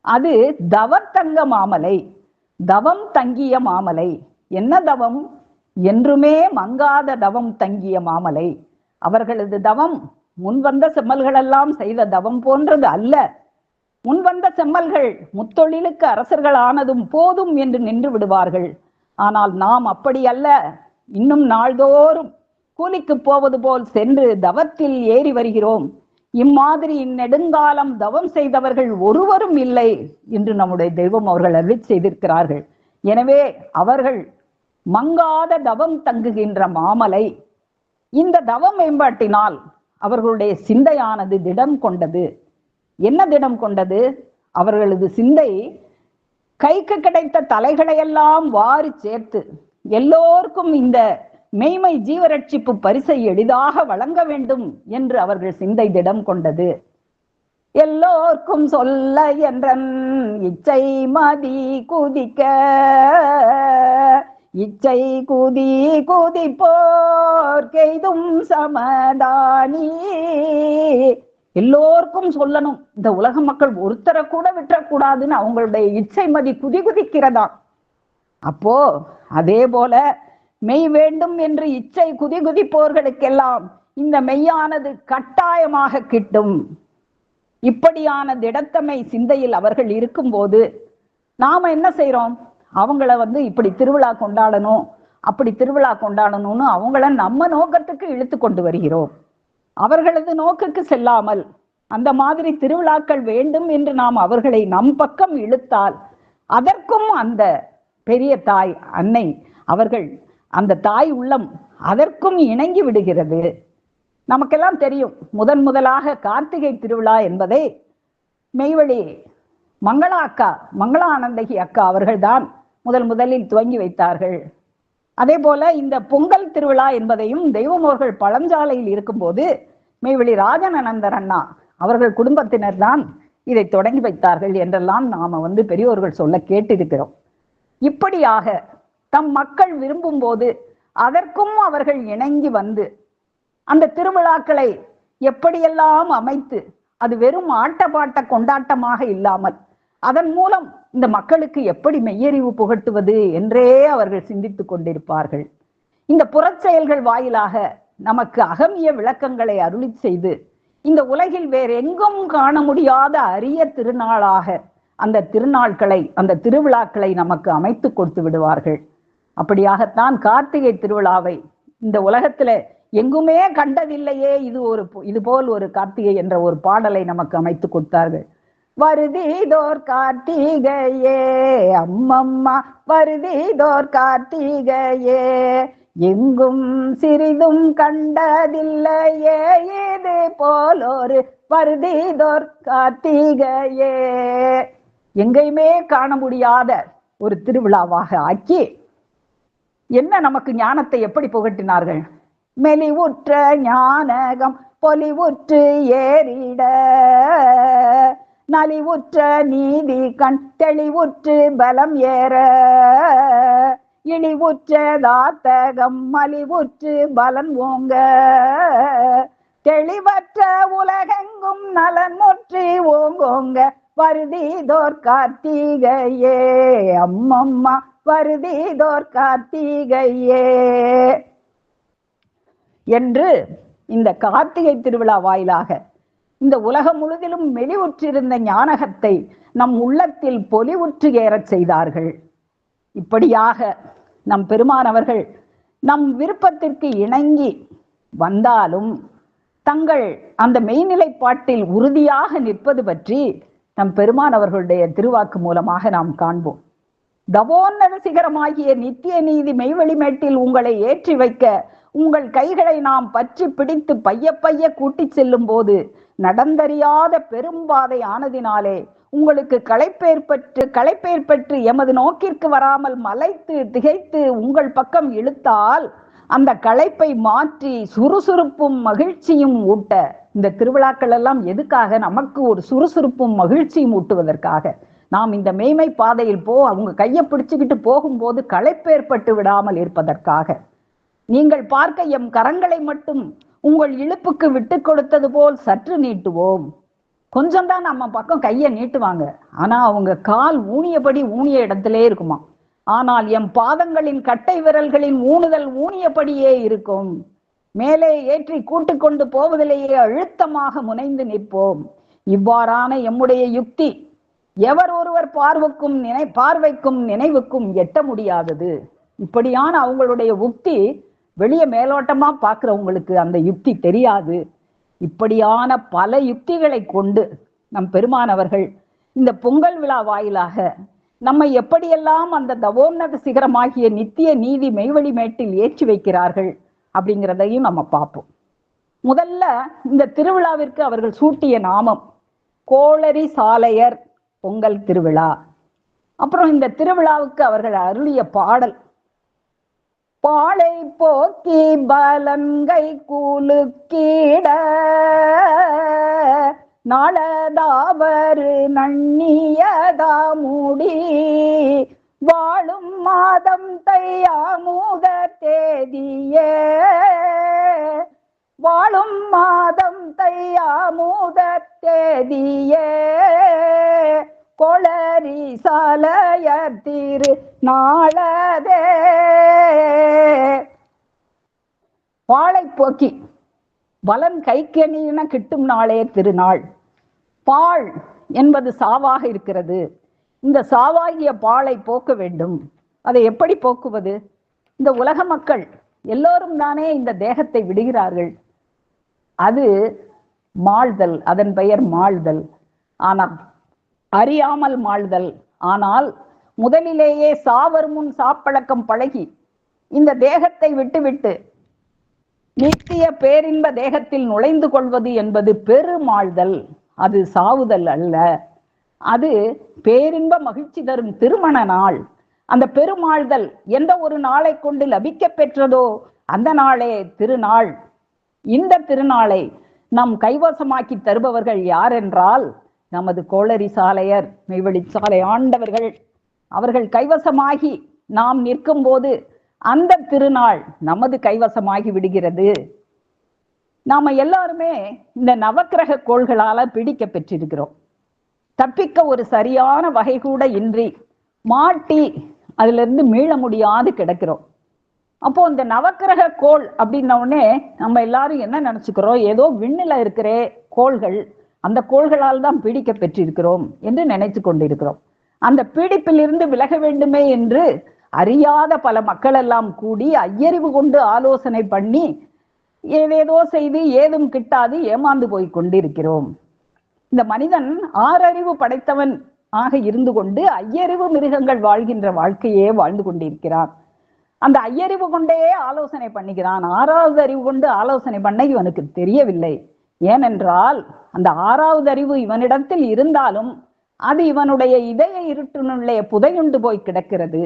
அது தவத்தங்க மாமலை, தவம் தங்கிய மாமலை. என்ன தவம்? என்றுமே மங்காத தவம் தங்கிய மாமலை. அவர்களது தவம் முன்வந்த செம்மல்கள் எல்லாம் செய்த தவம் போன்றது அல்ல. முன்வந்த செம்மல்கள் முத்தொழிலுக்கு அரசர்கள் ஆனதும் போதும் என்று நின்று விடுவார்கள். ஆனால் நாம் அப்படி அல்ல. இன்னும் நாள்தோறும் கூலிக்கு போவது போல் சென்று தவத்தில் ஏறி வருகிறோம். இம்மாதிரி நெடுங்காலம் தவம் செய்தவர்கள் ஒருவரும் இல்லை என்று நம்முடைய தெய்வம் அவர்கள் அருள் செய்திருக்கிறார்கள். எனவே அவர்கள் மங்காத தவம் தங்குகின்ற மாமலை. இந்த தவம் மேம்பாட்டினால் அவர்களுடைய சிந்தையானது திடம் கொண்டது. என்ன திடம் கொண்டது? அவர்களது சிந்தை கைக்கு கிடைத்த தலைகளையெல்லாம் வாரி சேர்த்து எல்லோருக்கும் இந்த மெய்மை ஜீவரட்சிப்பு பரிசை எளிதாக வழங்க வேண்டும் என்று அவர்கள் சிந்தை திடம் கொண்டது. எல்லோர்க்கும் சொல்ல என்றன் இச்சை மதி குதிக்க இச்சை குதி குதிப்போர் கெய்தும் சமதானி. எல்லோருக்கும் சொல்லணும். இந்த உலக மக்கள் ஒருத்தரை கூட விட்டுறக்கூடாதுன்னு அவங்களுடைய இச்சை மதி குதி குதிக்கிறதா. அப்போ அதே போல மெய் வேண்டும் என்று இச்சை குதி குதிப்போர்களுக்கெல்லாம் இந்த மெய்யானது கட்டாயமாக கிட்டும். இப்படியான திடத்தமை சிந்தையில் அவர்கள் இருக்கும்போது நாம என்ன செய்யறோம்? அவங்கள இப்படி திருவிழா கொண்டாடணும், அப்படி திருவிழா கொண்டாடணும்னு அவங்கள நம்ம நோக்கத்துக்கு இழுத்து கொண்டு வருகிறோம். அவர்களது நோக்குக்கு செல்லாமல் அந்த மாதிரி திருவிழாக்கள் வேண்டும் என்று நாம் அவர்களை நம் பக்கம் இழுத்தால் அதற்கும் அந்த பெரிய தாய் அன்னை அவர்கள் அந்த தாய் உள்ளம் அதற்கும் இணங்கி விடுகிறது. நமக்கெல்லாம் தெரியும், முதலாக கார்த்திகை திருவிழா என்பதை மெய்வழி மங்களா அக்கா, மங்களா ஆனந்தகி அக்கா அவர்கள்தான் முதலில் துவங்கி வைத்தார்கள். அதே போல இந்த பொங்கல் திருவிழா என்பதையும் தெய்வம் அவர்கள் பழஞ்சாலையில் இருக்கும்போது மெய்வழி ராஜனந்தர் அண்ணா அவர்கள் குடும்பத்தினர் தான் இதை தொடங்கி வைத்தார்கள் என்றெல்லாம் நாம பெரியோர்கள் சொல்ல கேட்டிருக்கிறோம். இப்படியாக தம் மக்கள் விரும்பும் போது அதற்கும் அவர்கள் இணங்கி அந்த திருவிழாக்களை எப்படியெல்லாம் அமைத்து அது வெறும் ஆட்டப்பாட்ட கொண்டாட்டமாக இல்லாமல் அதன் மூலம் இந்த மக்களுக்கு எப்படி மெய்யறிவு புகட்டுவது என்றே அவர்கள் சிந்தித்துக் கொண்டிருப்பார்கள். இந்த புறச்செயல்கள் வாயிலாக நமக்கு அகமிய விளக்கங்களை அருளி செய்து இந்த உலகில் வேற எங்கும் காண முடியாத அரிய திருநாளாக அந்த திருநாட்களை, அந்த திருவிழாக்களை நமக்கு அமைத்து கொடுத்து விடுவார்கள். அப்படியாகத்தான் கார்த்திகை திருவிழாவை இந்த உலகத்துல எங்குமே கண்டதில்லையே, இது போல் ஒரு கார்த்திகை என்ற ஒரு பாடலை நமக்கு அமைத்து கொடுத்தார்கள். வருதிதோர் கார்த்திகையே அம்மம்மா வருதிதோர் கார்த்திகையே எங்கும் சிறிதும் கண்டதில்லையே இது போலொரு வருதிதோர் கார்த்திகையே. எங்கேயுமே காண முடியாத ஒரு திருவிழாவாக ஆக்கி என்ன நமக்கு ஞானத்தை எப்படி புகட்டினார்கள்? மெலிவுற்ற ஞானகம் பொலிவுற்று ஏறிட, நலிவுற்ற நீதி கண் தெளிவுற்று பலம் ஏற, இழிவுற்ற தாத்தகம் மலிவுற்று பலன் ஓங்க, தெளிவற்ற உலகெங்கும் நலன் முற்றி ஓங்கோங்க, வருதிதோர் கார்த்திகையே அம்மம்மா வருதிதோர் கார்த்திகையே என்று இந்த கார்த்திகை திருவிழா வாயிலாக இந்த உலகம் முழுதிலும் மெலிவுற்றிருந்த ஞானகத்தை நம் உள்ளத்தில் பொலிவுற்று ஏறச் செய்தார்கள். இப்படியாக நம் பெருமானவர்கள் நம் விருப்பத்திற்கு இணங்கி வந்தாலும் தங்கள் அந்த மெய்நிலைப்பாட்டில் உறுதியாக நிற்பது பற்றி நம் பெருமானவர்களுடைய திருவாக்கு மூலமாக நாம் காண்போம். தவோன்னத சிகரமாகிய நித்திய நீதி மெய்வெளிமேட்டில் உங்களை ஏற்றி வைக்க உங்கள் கைகளை நாம் பற்றி பிடித்து பைய பைய கூட்டிச் செல்லும் போது நடந்தறியாத பெரும்பாதை ஆனதினாலே உங்களுக்கு களைப்பேற்பட்டு எமது நோக்கிற்கு வராமல் மலைத்து திகைத்து உங்கள் பக்கம் இழுத்தால் அந்த களைப்பை மாற்றி சுறுசுறுப்பும் மகிழ்ச்சியும் ஊட்ட, இந்த திருவிழாக்கள் எல்லாம் எதுக்காக? நமக்கு ஒரு சுறுசுறுப்பும் மகிழ்ச்சியும் ஊட்டுவதற்காக. நாம் இந்த மெய்மை பாதையில் அவங்க கையை பிடிச்சுக்கிட்டு போகும்போது களைப்பேற்பட்டு விடாமல் இருப்பதற்காக. நீங்கள் பார்க்க எம் கரங்களை மட்டும் உங்கள் இழுப்புக்கு விட்டு கொடுத்தது போல் சற்று நீட்டுவோம். கொஞ்சம்தான் நம்ம பக்கம் கையை நீட்டுவாங்க, ஆனா அவங்க கால் ஊனியபடி ஊனிய இடத்திலே இருக்குமா. ஆனால் எம் பாதங்களின் கட்டை விரல்களின் ஊனுதல் ஊனியபடியே இருக்கும். மேலே ஏற்றி கூட்டு கொண்டு போவதிலேயே அழுத்தமாக முனைந்து நிற்போம். இவ்வாறான எம்முடைய யுக்தி எவர் ஒருவர் பார்வைக்கும் நினைவுக்கும் எட்ட முடியாதது. இப்படியான அவங்களுடைய உக்தி வெளியே மேலோட்டமா பார்க்கிறவங்களுக்கு அந்த யுக்தி தெரியாது. இப்படியான பல யுக்திகளை கொண்டு நம் பெருமானவர்கள் இந்த பொங்கல் விழா வாயிலாக நம்மை எப்படியெல்லாம் அந்த தவோன்னத சிகரமாகிய நித்திய நீதி மெய்வழி மேட்டில் ஏற்றி வைக்கிறார்கள் அப்படிங்கிறதையும் நம்ம பார்ப்போம். முதல்ல இந்த திருவிழாவிற்கு அவர்கள் சூட்டிய நாமம் கோளரி சாலையர் பொங்கல் திருவிழா. அப்புறம் இந்த திருவிழாவுக்கு அவர்கள் அருளிய பாடல் பாளை போக்கி பலங்கை கூலுக்கீட, நாளதாவரு நன்னியதா மூடி, வாழும் மாதம் தையாமுத தேதியே, வாழும் மாதம் தையாமுத தேதியே, கொளரி சாலையர் திரு நாளதே. பாளை போக்கி பலன் கைக்கணின கிட்டும் நாளே திருநாள். பால் என்பது சாவாக இருக்கிறது. இந்த சாவாகிய பாலை போக்க வேண்டும். அதை எப்படி போக்குவது? இந்த உலக மக்கள் எல்லோரும் தானே இந்த தேகத்தை விடுகிறார்கள். அது மாழ்தல், அதன் பெயர் மாழ்தல். ஆனால் அறியாமல் மாழ்தல். ஆனால் முதலிலேயே சாவர் முன் சாப்பழக்கம் பழகி இந்த தேகத்தை விட்டுவிட்டு நித்திய பேரின்ப தேகத்தில் நுழைந்து கொள்வது என்பது பெருமாழ்தல். அது சாவுதல் அல்ல, அது பேரின்ப மகிழ்ச்சி தரும் திருமண நாள். அந்த பெருமாழ்தல் எந்த ஒரு நாளை கொண்டு லபிக்க பெற்றதோ அந்த நாளே திருநாள். இந்த திருநாளை நம் கைவசமாக்கி தருபவர்கள் யார் என்றால் நமது கோளரி சாலையர் மெய்வழி சாலை ஆண்டவர்கள். அவர்கள் கைவசமாகி நாம் நிற்கும் போது அந்த திருநாள் நமது கைவசமாகி விடுகிறது. நாம எல்லாருமே இந்த நவக்கிரக கோள்களால பிடிக்க பெற்றிருக்கிறோம். தப்பிக்க ஒரு சரியான வகை கூட இன்றி மாட்டி அதுல இருந்து மீள முடியாது கிடக்கிறோம். அப்போ இந்த நவக்கிரக கோள் அப்படின்ன உடனே நம்ம எல்லாரும் என்ன நினைச்சுக்கிறோம்? ஏதோ விண்ணில இருக்கிற கோள்கள், அந்த கோள்களால் தான் பீடிக்க பெற்றிருக்கிறோம் என்று நினைத்து கொண்டிருக்கிறோம். அந்த பீடிப்பிலிருந்து விலக வேண்டுமே என்று அறியாத பல மக்கள் எல்லாம் கூடி ஐயறிவு கொண்டு ஆலோசனை பண்ணி ஏதேதோ செய்து ஏதும் கிட்டாது ஏமாந்து போய் கொண்டிருக்கிறோம். இந்த மனிதன் ஆறறிவு படைத்தவன் ஆக இருந்து கொண்டு ஐயறிவு மிருகங்கள் வாழ்கின்ற வாழ்க்கையே வாழ்ந்து கொண்டிருக்கிறான். அந்த ஐயறிவு கொண்டே ஆலோசனை பண்ணுகிறான். ஆறாவது அறிவு கொண்டு ஆலோசனை பண்ண இவனுக்கு தெரியவில்லை. ஏனென்றால் அந்த ஆறாவது அறிவு இவனிடத்தில் இருந்தாலும் அது இவனுடைய இதய இருட்டினுள்ளே புதையுண்டு போய் கிடக்கிறது.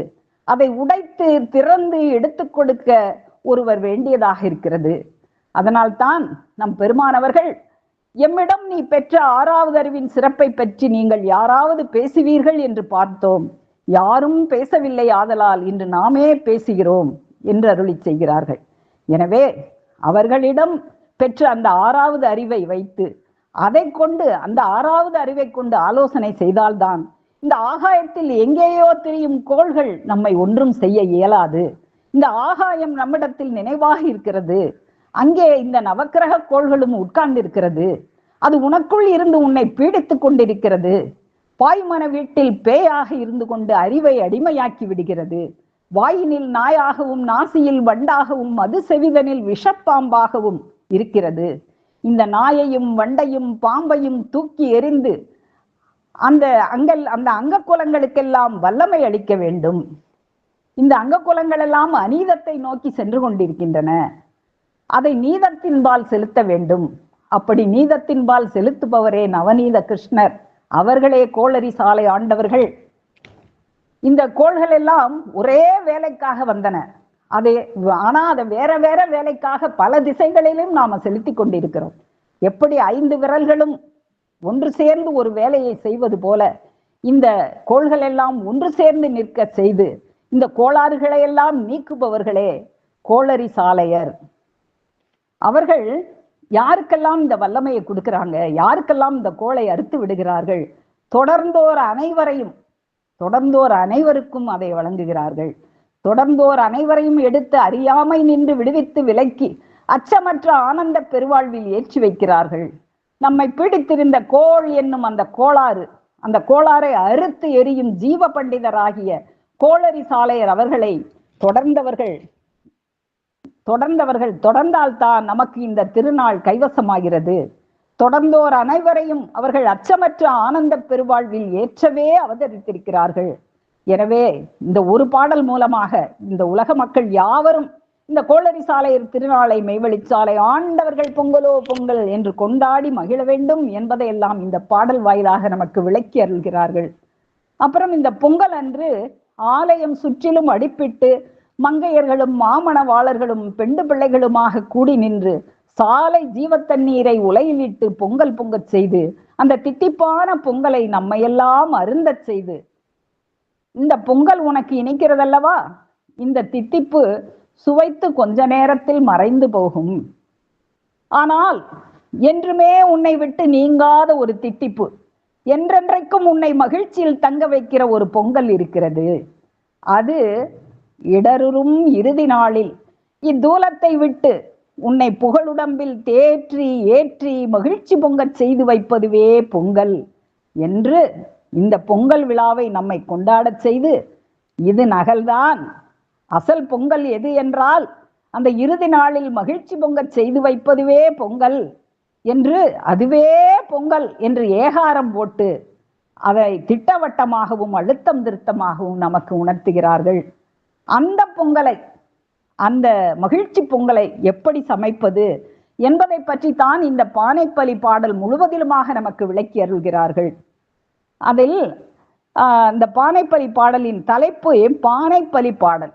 அதை உடைத்து திறந்து எடுத்து கொடுக்க ஒருவர் வேண்டியதாக இருக்கிறது. அதனால்தான் நம் பெருமானவர்கள், எம்மிடம் நீ பெற்ற 6வது அறிவின் சிறப்பை பற்றி நீங்கள் யாராவது பேசுவீர்கள் என்று பார்த்தோம், யாரும் பேசவில்லை, ஆதலால் இன்று நாமே பேசுகிறோம் என்று அருளி செய்கிறார்கள். எனவே அவர்களிடம் பெற்ற அந்த 6வது அறிவை வைத்து, அதை கொண்டு, அந்த 6வது அறிவை கொண்டு ஆலோசனை செய்தால்தான் இந்த ஆகாயத்தில் எங்கேயோ தெரியும் கோள்கள் நம்மை ஒன்றும் செய்ய இயலாது. இந்த ஆகாயம் நம்மிடத்தில் நினைவாக இருக்கிறது. அங்கே இந்த நவக்கிரக கோள்களும் உட்கார்ந்து இருக்கிறது. அது உனக்குள் இருந்து உன்னை பீடித்துக் கொண்டிருக்கிறது. பாய்மன வீட்டில் பேயாக இருந்து கொண்டு அறிவை அடிமையாக்கி விடுகிறது. வாயினில் நாயாகவும் நாசியில் வண்டாகவும் மது செவிதனில் விஷப்பாம்பாகவும் இருக்கிறது. இந்த நாயையும் வண்டையும் பாம்பையும் தூக்கி எறிந்து அந்த அங்க குலங்களுக்கெல்லாம் வல்லமை அளிக்க வேண்டும். இந்த அங்க குலங்கள் எல்லாம் அநீதத்தை நோக்கி சென்று கொண்டிருக்கின்றன. அதை நீதத்தின்பால் செலுத்த வேண்டும். அப்படி நீதத்தின்பால் செலுத்துபவரே நவநீத கிருஷ்ணர். அவர்களே கோளரி சாலை ஆண்டவர்கள். இந்த கோள்கள் எல்லாம் ஒரே வேலைக்காக வந்தன. ஆனா அதை வேற வேற வேலைக்காக பல திசைகளிலும் நாம செலுத்தி கொண்டிருக்கிறோம். எப்படி 5 விரல்களும் ஒன்று சேர்ந்து ஒரு வேலையை செய்வது போல இந்த கோள்கள் எல்லாம் ஒன்று சேர்ந்து நிற்க செய்து இந்த கோளாறுகளை எல்லாம் நீக்குபவர்களே கோளரி சாலையர். அவர்கள் யாருக்கெல்லாம் இந்த வல்லமையை கொடுக்கிறாங்க, யாருக்கெல்லாம் இந்த கோளை அறுத்து விடுகிறார்கள், தொடர்ந்தோர் அனைவருக்கும் அதை வழங்குகிறார்கள். தொடர்ந்தோர் அனைவரையும் எடுத்து அறியாமை நின்று விடுவித்து விலக்கி அச்சமற்ற ஆனந்த பெருவாழ்வில் ஏற்றி வைக்கிறார்கள். நம்மை பீடித்திருந்த கோள் என்னும் அந்த கோளாறை அறுத்து எரியும் ஜீவ பண்டிதராகிய கோளரி சாலையர் அவர்களை தொடர்ந்தால்தான் நமக்கு இந்த திருநாள் கைவசமாகிறது. தொடர்ந்தோர் அனைவரையும் அவர்கள் அச்சமற்ற ஆனந்த பெருவாழ்வில் ஏற்றவே அவதரித்திருக்கிறார்கள். எனவே இந்த ஒரு பாடல் மூலமாக இந்த உலக மக்கள் யாவரும் இந்த கோளரி சாலையர் திருநாளை மெய்வழிச்சாலை ஆண்டவர்கள் பொங்கலோ பொங்கல் என்று கொண்டாடி மகிழ வேண்டும் என்பதையெல்லாம் இந்த பாடல் வாயிலாக நமக்கு விளக்கி அருள்கிறார்கள். அப்புறம் இந்த பொங்கல் அன்று ஆலயம் சுற்றிலும் அடிப்பிட்டு மங்கையர்களும் மாமணவாளர்களும் பெண்டு பிள்ளைகளுமாக கூடி நின்று சாலை ஜீவத்தண்ணீரை உலையிலிட்டு பொங்கல் பொங்கச் செய்து அந்த தித்திப்பான பொங்கலை நம்மையெல்லாம் அருந்தச் செய்து, இந்த பொங்கல் உனக்கு இனிக்கிறதல்லவா, இந்த தித்திப்பு சுவைத்து கொஞ்ச நேரத்தில் மறைந்து போகும். ஆனால் என்றுமே உன்னை விட்டு நீங்காத ஒரு தித்திப்பு, என்றென்றைக்கும் உன்னை மகிழ்ச்சியில் தங்க வைக்கிற ஒரு பொங்கல் இருக்கிறது. அது இடருறும் இறுதி நாளில் இத்தூலத்தை விட்டு உன்னை புகழுடம்பில் தேற்றி ஏற்றி மகிழ்ச்சி பொங்கச் செய்து வைப்பதுவே பொங்கல் என்று இந்த பொங்கல் விழாவை நம்மை கொண்டாடச் செய்து, இது நகல்தான். அசல் பொங்கல் எது என்றால் அந்த இறுதி நாளில் மகிழ்ச்சி பொங்கச் செய்து வைப்பதுவே பொங்கல் என்று, அதுவே பொங்கல் என்று ஏகாரம் போட்டு அதை திட்டவட்டமாகவும் அழுத்தம் திருத்தமாகவும் நமக்கு உணர்த்துகிறார்கள். அந்த பொங்கலை, அந்த மகிழ்ச்சி பொங்கலை எப்படி சமைப்பது என்பதை பற்றி தான் இந்த பானைப்பலி பாடல் முழுவதிலுமாக நமக்கு விளக்கி அருள்கிறார்கள். அதில் இந்த பானைப்பலி பாடலின் தலைப்பு பானைப்பலி பாடல்.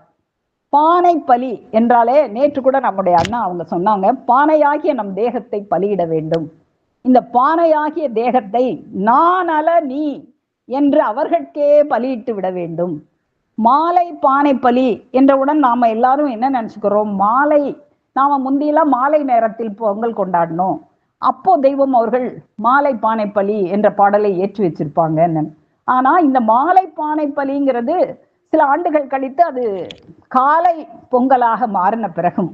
பானைப்பலி என்றாலே, நேற்று கூட நம்முடைய அண்ணா அவங்க சொன்னாங்க, பானையாகிய நம் தேகத்தை பலியிட வேண்டும். இந்த பானையாகிய தேகத்தை நான் அல்ல நீ என்று அவர்களுக்கே பலியிட்டு விட வேண்டும். மாலை பானைப்பலி என்றவுடன் நாம எல்லாரும் என்ன நினைச்சுக்கிறோம், மாலை, நாம முந்தியெல்லாம் மாலை நேரத்தில் பொங்கல் கொண்டாடணும், அப்போ தெய்வம் அவர்கள் மாலை பானைப்பலி என்ற பாடலை ஏற்றி வச்சிருப்பாங்க. ஆனா இந்த மாலை பானைப்பலிங்கிறது சில ஆண்டுகள் கழித்து அது காலை பொங்கலாக மாறின பிறகும்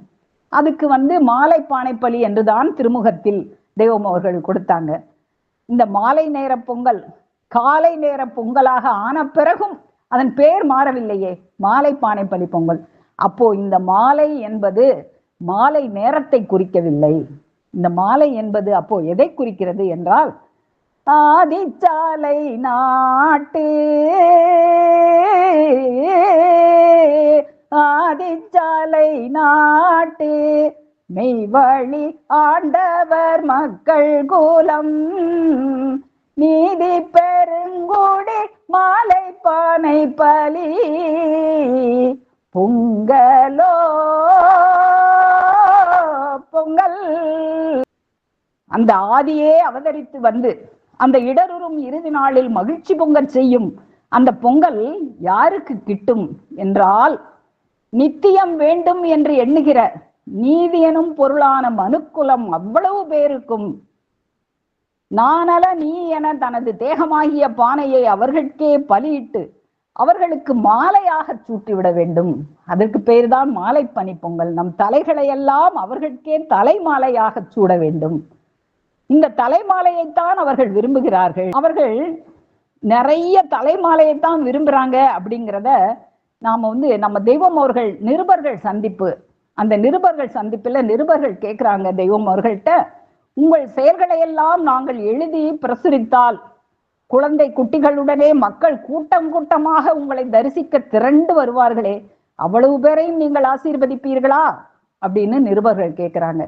அதுக்கு மாலை பானைப்பலி என்றுதான் திருமுகத்தில் தெய்வம் அவர்கள் கொடுத்தாங்க. இந்த மாலை நேர பொங்கல் காலை நேர பொங்கலாக ஆன பிறகும் அதன் பேர் மாறவில்லையே, மாலை பானைப்பலி பொங்கல். அப்போ இந்த மாலை என்பது மாலை நேரத்தை குறிக்கவில்லை. இந்த மாலை என்பது அப்போ எதை குறிக்கிறது என்றால், ஆதிச்சாலை நாட்டு ஆதிச்சாலை நாட்டு மெய்வழி ஆண்டவர் மக்கள் கூலம் நீதி பெருங்குடியானே கூடி மாலை பானை பலி பொங்கலோ பொங்கல். அந்த ஆதியே அவதரித்து வந்து அந்த இடருறும் இறுதி நாளில் மகிழ்ச்சி பொங்கல் செய்யும் அந்த பொங்கல் யாருக்கு கிட்டும் என்றால், நித்தியம் வேண்டும் என்று எண்ணுகிற நீதி எனும் பொருளான மனுக்குலம் அவ்வளவு பேருக்கும் நானல நீ என தனது தேகமாகிய பானையை அவர்களுக்கே பலியிட்டு அவர்களுக்கு மாலையாக சூட்டிவிட வேண்டும். அதற்கு பேர்தான் மாலை பனி பொங்கல். நம் தலைகளை எல்லாம் அவர்களுக்கே தலை மாலையாக சூட வேண்டும். இந்த தலைமாலையைத்தான் அவர்கள் விரும்புகிறார்கள். அவர்கள் நிறைய தலைமாலையைத்தான் விரும்புறாங்க. அப்படிங்கிறத நாம நம்ம தெய்வம் அவர்கள் நிருபர்கள் சந்திப்பு, அந்த நிருபர்கள் சந்திப்புல நிருபர்கள் கேட்கிறாங்க தெய்வம் அவர்கள்ட்ட, உங்கள் செயல்களை எல்லாம் நாங்கள் எழுதி பிரசுரித்தால் குழந்தை குட்டிகளுடனே மக்கள் கூட்டம் கூட்டமாக உங்களை தரிசிக்க திரண்டு வருவார்களே, அவ்வளவு பேரையும் நீங்கள் ஆசீர்வதிப்பீர்களா அப்படின்னு நிருபர்கள் கேட்கிறாங்க.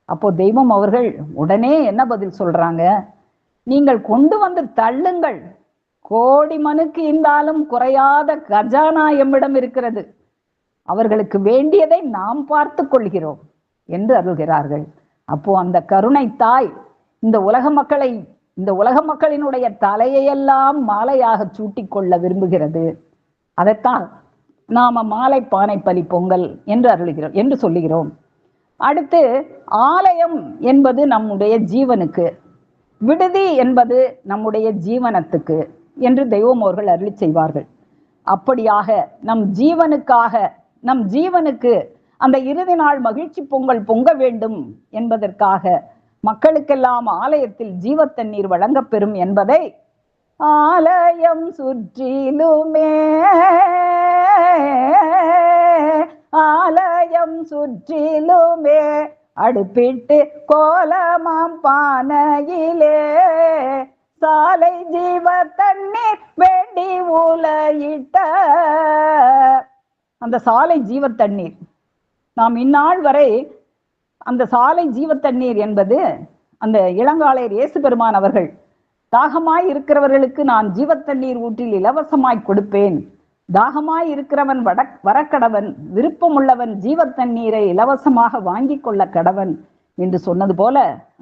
அப்போ தெய்வம் அவர்கள் உடனே என்ன பதில் சொல்றாங்க, நீங்கள் கொண்டு வந்து தள்ளுங்கள், கோடி மனுக்கு இருந்தாலும் குறையாத கஜானா எம்மிடம் இருக்கிறது, அவர்களுக்கு வேண்டியதை நாம் பார்த்து கொள்கிறோம் என்று அருள்கிறார்கள். அப்போ அந்த கருணை தாய் இந்த உலக மக்களினுடைய தலையையெல்லாம் மாலையாக சூட்டிக்கொள்ள விரும்புகிறது. அதைத்தான் நாம மாலை பானை பலி பொங்கல் என்று சொல்லுகிறோம். அடுத்து ஆலயம் என்பது நம்முடைய ஜீவனுக்கு, விடுதி என்பது நம்முடைய ஜீவனத்துக்கு என்று தெய்வம் அவர்கள் அருளி செய்வார்கள். அப்படியாக நம் ஜீவனுக்கு அந்த இறுதி நாள் மகிழ்ச்சி பொங்கல் பொங்க வேண்டும் என்பதற்காக மக்களுக்கெல்லாம் ஆலயத்தில் ஜீவ தண்ணீர் வழங்கப்பெறும் என்பதை ஆலயம் சுற்றிலுமே அடுப்பிட்டு கோலமாம் பானையிலே சாலை ஜீவ தண்ணீர் வேண்டி உலையிட்ட அந்த சாலை ஜீவ தண்ணீர், நாம் இந்நாள் வரை அந்த சாலை ஜீவ தண்ணீர் என்பது அந்த இளங்காளையர் இயேசு பெருமான் அவர்கள் தாகமாய் இருக்கிறவர்களுக்கு நான் ஜீவ தண்ணீர் ஊற்றில் இலவசமாய் கொடுப்பேன், தாகமாய் இருக்கிறவன் வரக்கடவன், விருப்பமுள்ளவன் ஜீவ தண்ணீரை இலவசமாக வாங்கி கொள்ள கடவன் என்று சொன்னது போல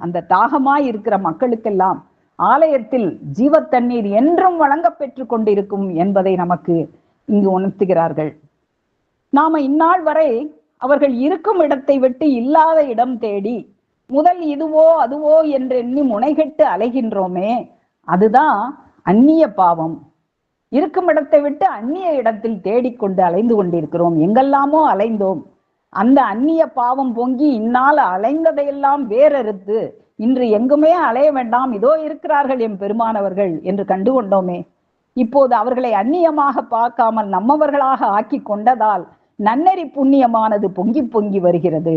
அந்த தாகமாய் இருக்கிற மக்களுக்கெல்லாம் ஆலயத்தில் ஜீவ தண்ணீர் என்றும் வழங்க பெற்று கொண்டிருக்கும் என்பதை நமக்கு இங்கு உணர்த்துகிறார்கள். நாம இந்நாள் வரை அவர்கள் இருக்கும் இடத்தை விட்டு இல்லாத இடம் தேடி முதல் இதுவோ அதுவோ என்று எண்ணி முனைகெட்டு அலைகின்றோமே, அதுதான் அந்நிய பாவம். இருக்கும் இடத்தை விட்டு அந்நிய இடத்தில் தேடிக்கொண்டு அலைந்து கொண்டிருக்கிறோம். எங்கெல்லாமோ அலைந்தோம். அந்த அந்நிய பாவம் பொங்கி இந்நாள் அலைந்ததையெல்லாம் வேறறுத்து இன்று எங்குமே அலைய வேண்டாம், இதோ இருக்கிறார்கள் எம் பெருமானவர்கள் என்று கண்டு கொண்டோமே. இப்போது அவர்களை அந்நியமாக பார்க்காமல் நம்மவர்களாக ஆக்கி கொண்டதால் நன்னெறி புண்ணியமானது பொங்கி பொங்கி வருகிறது.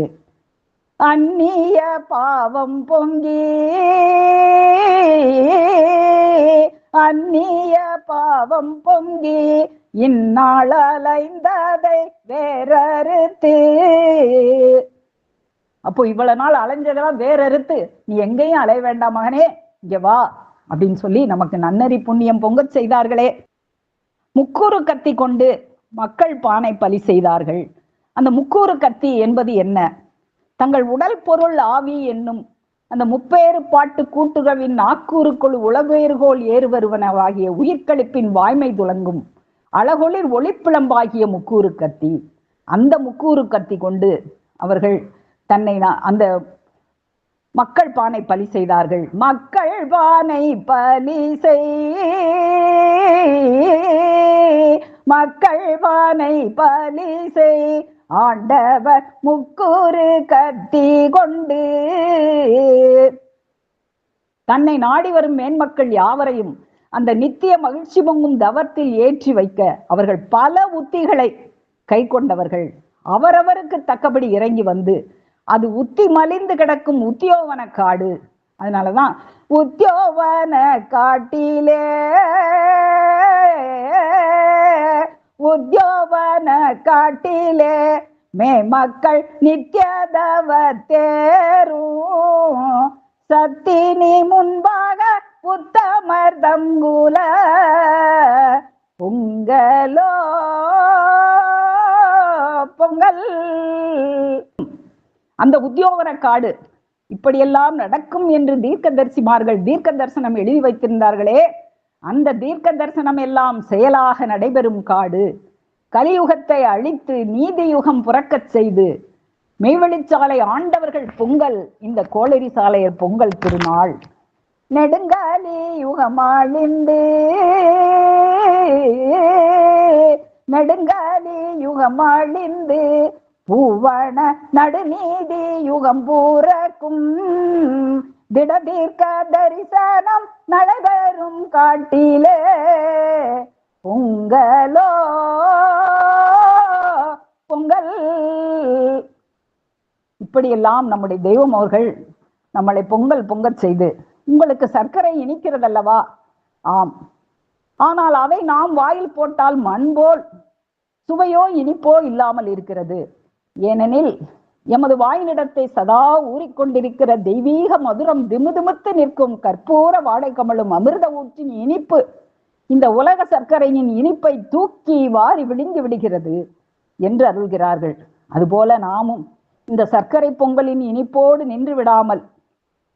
அந்நிய பாவம் பொங்கி இந்நாள் அலைந்ததை வேறறுத்து, அப்போ இவ்வளவு நாள் அலைஞ்சதெல்லாம் வேறறுத்து நீ எங்கேயும் அலைய வேண்டாம் மகனே, இங்க வா அப்படின்னு சொல்லி நமக்கு நன்னறி புண்ணியம் பொங்க செய்தார்களே. முக்கூறு கத்தி கொண்டு மக்கள் பானை பலி செய்தார்கள். அந்த முக்கூறு கத்தி என்பது என்ன? தங்கள் உடல் பொருள் ஆவி என்னும் அந்த முப்பேறு பாட்டு கூட்டுறவின் நாக்கூறுக்குள் உளவேறுகோள் ஏறு வருவனவாகிய உயிர்களிப்பின் வாய்மை துளங்கும் அழகொளிர் ஒளிப்பிளம்பாகிய முக்கூறு கத்தி. அந்த முக்கூறு கத்தி கொண்டு அவர்கள் தன்னை அந்த மக்கள் பானை பலி செய்தார்கள். மக்கள் பானை பலி செய் ஆண்டவர் முக்கூறு கத்தி கொண்டு. தன்னை நாடி வரும் மேன்மக்கள் யாவரையும் அந்த நித்திய மகிழ்ச்சி பொங்கும் தவத்தில் ஏற்றி வைக்க அவர்கள் பல உத்திகளை கை கொண்டவர்கள். அவரவருக்கு தக்கபடி இறங்கி வந்து அது உத்தி மலிந்து கிடக்கும் உத்தியோவன காடு. அதனாலதான் உத்தியோவன காட்டிலே மேமக்கள் நித்தியதவ தேரும் சத்தினி முன்பாக புத்தமர் தங்குல பொங்கலோ பொங்கல். அந்த உத்தியோகர காடு இப்படியெல்லாம் நடக்கும் என்று தீர்க்கதரிசிமார்கள் தீர்க்க தரிசனம் எழுதி வைத்திருந்தார்களே, அந்த தீர்க்க தரிசனம் எல்லாம் செயலாக நடைபெறும் காடு. கலியுகத்தை அழித்து நீதி யுகம் புறக்கச் செய்து மெய்வெளிச்சாலை ஆண்டவர்கள் பொங்கல் இந்த கோளரி சாலையர் பொங்கல் திருநாள். நெடுங்காலி யுகமாளிந்து நெடுங்காலி யுகமாளிந்து பூவன நடுநீதி யுகம் பூரக்கும் திடதீர்க்க தரிசனம் நடைபெறும் காட்டிலே பொங்கலோ பொங்கல். இப்படியெல்லாம் நம்முடைய தெய்வம் அவர்கள் நம்மளை பொங்கல் பொங்கச் செய்து, உங்களுக்கு சர்க்கரை இனிக்கிறதல்லவா? ஆம், ஆனால் அதை நாம் வாயில் போட்டால் மண் போல் சுவையோ இனிப்போ இல்லாமல் இருக்கிறது. ஏனெனில் எமது வாயினிடத்தை சதா ஊறிக்கொண்டிருக்கிற தெய்வீக மதுரம் திமுதிமுத்து நிற்கும் கற்பூர வாடை கமழும் அமிர்த ஊற்றின் இனிப்பு இந்த உலக சர்க்கரையின் இனிப்பை தூக்கி வாரி விழுங்கி விடுகிறது என்று அருள்கிறார்கள். அதுபோல நாமும் இந்த சர்க்கரை பொங்கலின் இனிப்போடு நின்று விடாமல்,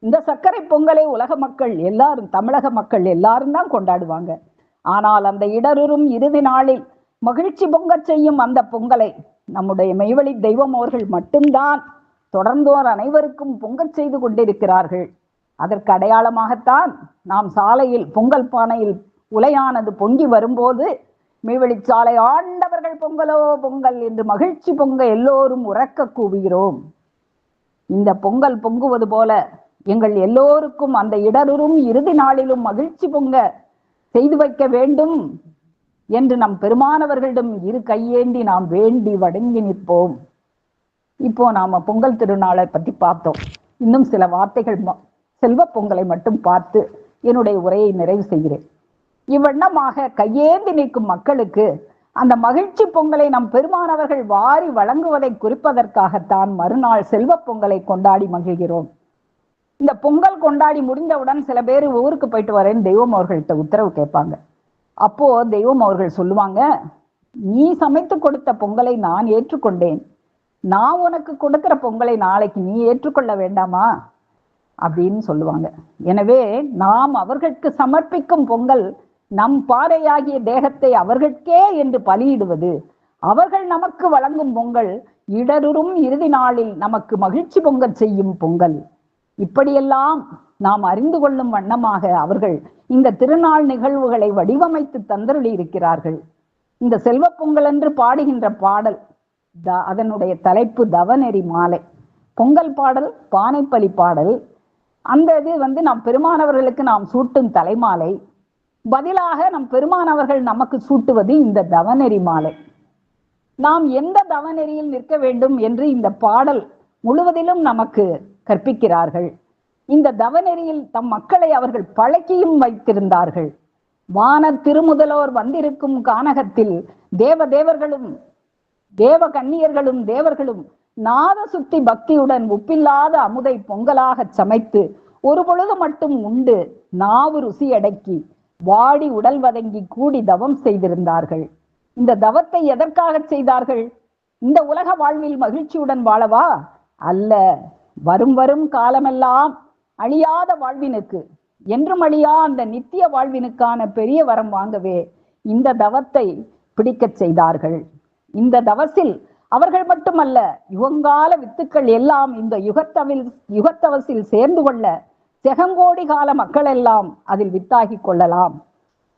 இந்த சர்க்கரை பொங்கலை உலக மக்கள் எல்லாரும், தமிழக மக்கள் எல்லாரும் தான் கொண்டாடுவாங்க. ஆனால் அந்த இடருறும் இறுதி நாளில் மகிழ்ச்சி பொங்கச் செய்யும் அந்த பொங்கலை நம்முடைய மெய்வழி தெய்வம் அவர்கள் மட்டும்தான் தொடர்ந்தோர் அனைவருக்கும் பொங்கச் செய்து கொண்டிருக்கிறார்கள். அதற்கு அடையாளமாகத்தான் நாம் சாலையில் பொங்கல் பானையில் உலையானது பொங்கி வரும்போது மெய்வெளிச்சாலை ஆண்டவர்கள் பொங்கலோ பொங்கல் என்று மகிழ்ச்சி பொங்க எல்லோரும் உறக்க கூவுகிறோம். இந்த பொங்கல் பொங்குவது போல எங்கள் எல்லோருக்கும் அந்த இடருறும் இறுதி நாளிலும் மகிழ்ச்சி பொங்க செய்து வைக்க வேண்டும் என்று நம் பெருமானவர்களிடம் இரு கையேந்தி நாம் வேண்டி வணங்கி நிற்போம். இப்போ நாம பொங்கல் திருநாளை பத்தி பார்த்தோம். இன்னும் சில வார்த்தைகள் செல்வ பொங்கலை மட்டும் பார்த்து என்னுடைய உரையை நிறைவு செய்கிறேன். இவ்வண்ணமாக கையேந்தி நிற்கும் மக்களுக்கு அந்த மகிழ்ச்சி பொங்கலை நம் பெருமானவர்கள் வாரி வழங்குவதை குறிப்பதற்காகத்தான் மறுநாள் செல்வ பொங்கலை கொண்டாடி மகிழ்கிறோம். இந்த பொங்கல் கொண்டாடி முடிந்தவுடன் சில பேர் ஊருக்கு போயிட்டு வரேன்னு தெய்வம் அவர்கள்ட்ட உத்தரவு கேட்பாங்க. அப்போ தெய்வம் அவர்கள் சொல்லுவாங்க, நீ சமைத்து கொடுத்த பொங்கலை நான் ஏற்றுக்கொண்டேன், நான் உனக்கு கொடுக்கிற பொங்கலை நாளைக்கு நீ ஏற்றுக்கொள்ள வேண்டாமா அப்படின்னு சொல்லுவாங்க. எனவே நாம் அவர்களுக்கு சமர்ப்பிக்கும் பொங்கல் நம் பாறையாகிய தேகத்தை அவர்களுக்கே என்று பலியிடுவது, அவர்கள் நமக்கு வழங்கும் பொங்கல் இடருறும் இறுதி நாளில் நமக்கு மகிழ்ச்சி பொங்கல் செய்யும் பொங்கல். இப்படியெல்லாம் நாம் அறிந்து கொள்ளும் வண்ணமாக அவர்கள் இந்த திருநாள் நிகழ்வுகளை வடிவமைத்து தந்தருளி இருக்கிறார்கள். இந்த செல்வ பொங்கல் என்று பாடுகின்ற பாடல் அதனுடைய தலைப்பு தவநெறி மாலை. பொங்கல் பாடல் பானைப்பலி பாடல். அந்த இது நம் பெருமானவர்களுக்கு நாம் சூட்டும் தலைமாலை. பதிலாக நம் பெருமானவர்கள் நமக்கு சூட்டுவது இந்த தவநெறி மாலை. நாம் எந்த தவநெறியில் நிற்க வேண்டும் என்று இந்த பாடல் முழுவதிலும் நமக்கு கற்பிக்கிறார்கள். இந்த தவநெறியில் தம் மக்களை அவர்கள் பழக்கியும் வைத்திருந்தார்கள். வான திருமுதலோர் வந்திருக்கும் கானகத்தில் தேவர்களும் தேவ கன்னியர்களும் தேவர்களும் நாத சுத்தி பக்தியுடன் உப்பில்லாத அமுதை பொங்கலாக சமைத்து ஒரு பொழுது மட்டும் உண்டு நாவு ருசி அடக்கி வாடி உடல் வதங்கி கூடி தவம் செய்திருந்தார்கள். இந்த தவத்தை எதற்காக செய்தார்கள்? இந்த உலக வாழ்வில் மகிழ்ச்சியுடன் வாழவா? அல்ல, வரும் காலமெல்லாம் அழியாத வாழ்வினுக்கு, என்றும் அழியா அந்த நித்திய வாழ்வினுக்கான பெரிய வரம் வாங்கவே இந்த தவத்தை பிடிக்கச் செய்தார்கள். இந்த தவசில் அவர்கள் மட்டுமல்ல, யுகங்கால வித்துக்கள் எல்லாம் இந்த யுகத்தவசில் சேர்ந்து கொள்ள செகங்கோடி கால மக்கள் எல்லாம் அதில் வித்தாகி கொள்ளலாம்.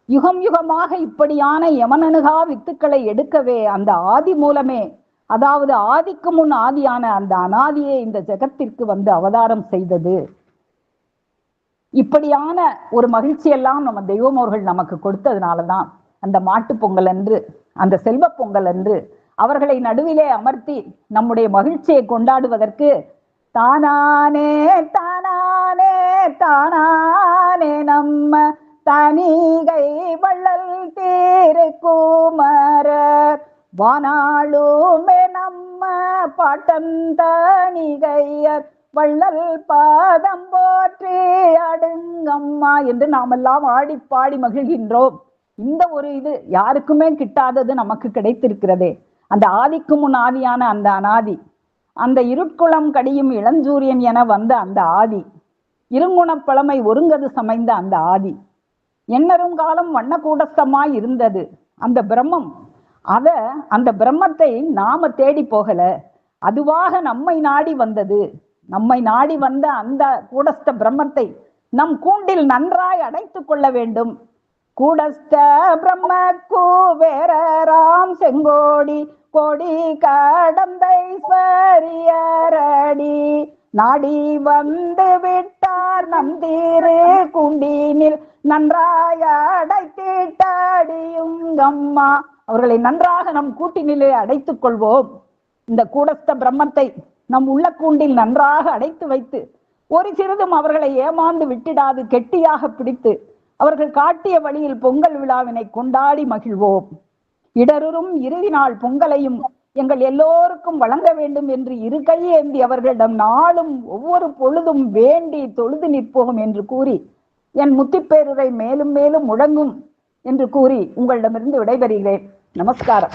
யுகம் யுகமாக இப்படியான யமனனுகா வித்துக்களை எடுக்கவே அந்த ஆதி மூலமே, அதாவது ஆதிக்கு முன் ஆதியான அந்த அனாதியே இந்த ஜெகத்திற்கு வந்து அவதாரம் செய்தது. இப்படியான ஒரு மகிழ்ச்சி எல்லாம் நம்ம தெய்வம் அவர்கள் நமக்கு கொடுத்ததுனாலதான் அந்த மாட்டு பொங்கல் என்று, அந்த செல்வ பொங்கல் என்று அவர்களை நடுவிலே அமர்த்தி நம்முடைய மகிழ்ச்சியை கொண்டாடுவதற்கு தானானே தானானே தானானே நம்ம தனிகை வள்ளல் தீர்க்குமரர் வானாளுமே நம்ம பாட்டன் தனிகையர் வள்ளல் பாதம் போற்றி அடுங்கம்மா என்று நாமெல்லாம் ஆடி பாடி மகிழ்கின்றோம். இந்த ஒரு இது யாருக்குமே கிட்டாதது நமக்கு கிடைத்திருக்கிறதே. அந்த ஆதிக்கு முன் ஆதியான அந்த அனாதி, அந்த இருட்குளம் கடியும் இளஞ்சூரியன் என வந்த அந்த ஆதி, இருங்குணப் பழமை ஒருங்கது சமைந்த அந்த ஆதி, எண்ணரும் காலம் வண்ண கூடஸ்தமாய் இருந்தது அந்த பிரம்மம். அந்த பிரம்மத்தை நாம தேடி போகல, அதுவாக நம்மை நாடி வந்தது. நம்மை நாடி வந்த அந்த கூடஸ்த பிரம்மத்தை நம் கூண்டில் நன்றாய் அடைத்துக் கொள்ள வேண்டும். கூடஸ்த பிரம்ம கூவேராம் செங்கோடி கோடி கடந்தைஸ்வரியரடி நாடி வந்து விட்டார் நம் தீரு கூண்டினில் நன்றாய் அடைத்திட்டடியும் அம்மா. அவர்களை நன்றாக நம் கூட்டினிலே அடைத்துக் கொள்வோம். இந்த கூடஸ்த பிரம்மத்தை நம் உள்ள கூண்டில் நன்றாக அடைத்து வைத்து ஒரு சிறிதும் அவர்களை ஏமாந்து விட்டிடாது கெட்டியாக பிடித்து அவர்கள் காட்டிய வழியில் பொங்கல் விழாவினை கொண்டாடி மகிழ்வோம். இடரும் இறுதி நாள் பொங்கலையும் எங்கள் எல்லோருக்கும் வழங்க வேண்டும் என்று இரு கையேந்தி அவர்களிடம் நாளும் ஒவ்வொரு பொழுதும் வேண்டி தொழுது நிற்போம் என்று கூறி என் முத்திப்பேருரை மேலும் மேலும் முழங்கும் என்று கூறி உங்களிடமிருந்து விடைபெறுகிறேன். நமஸ்காரம்.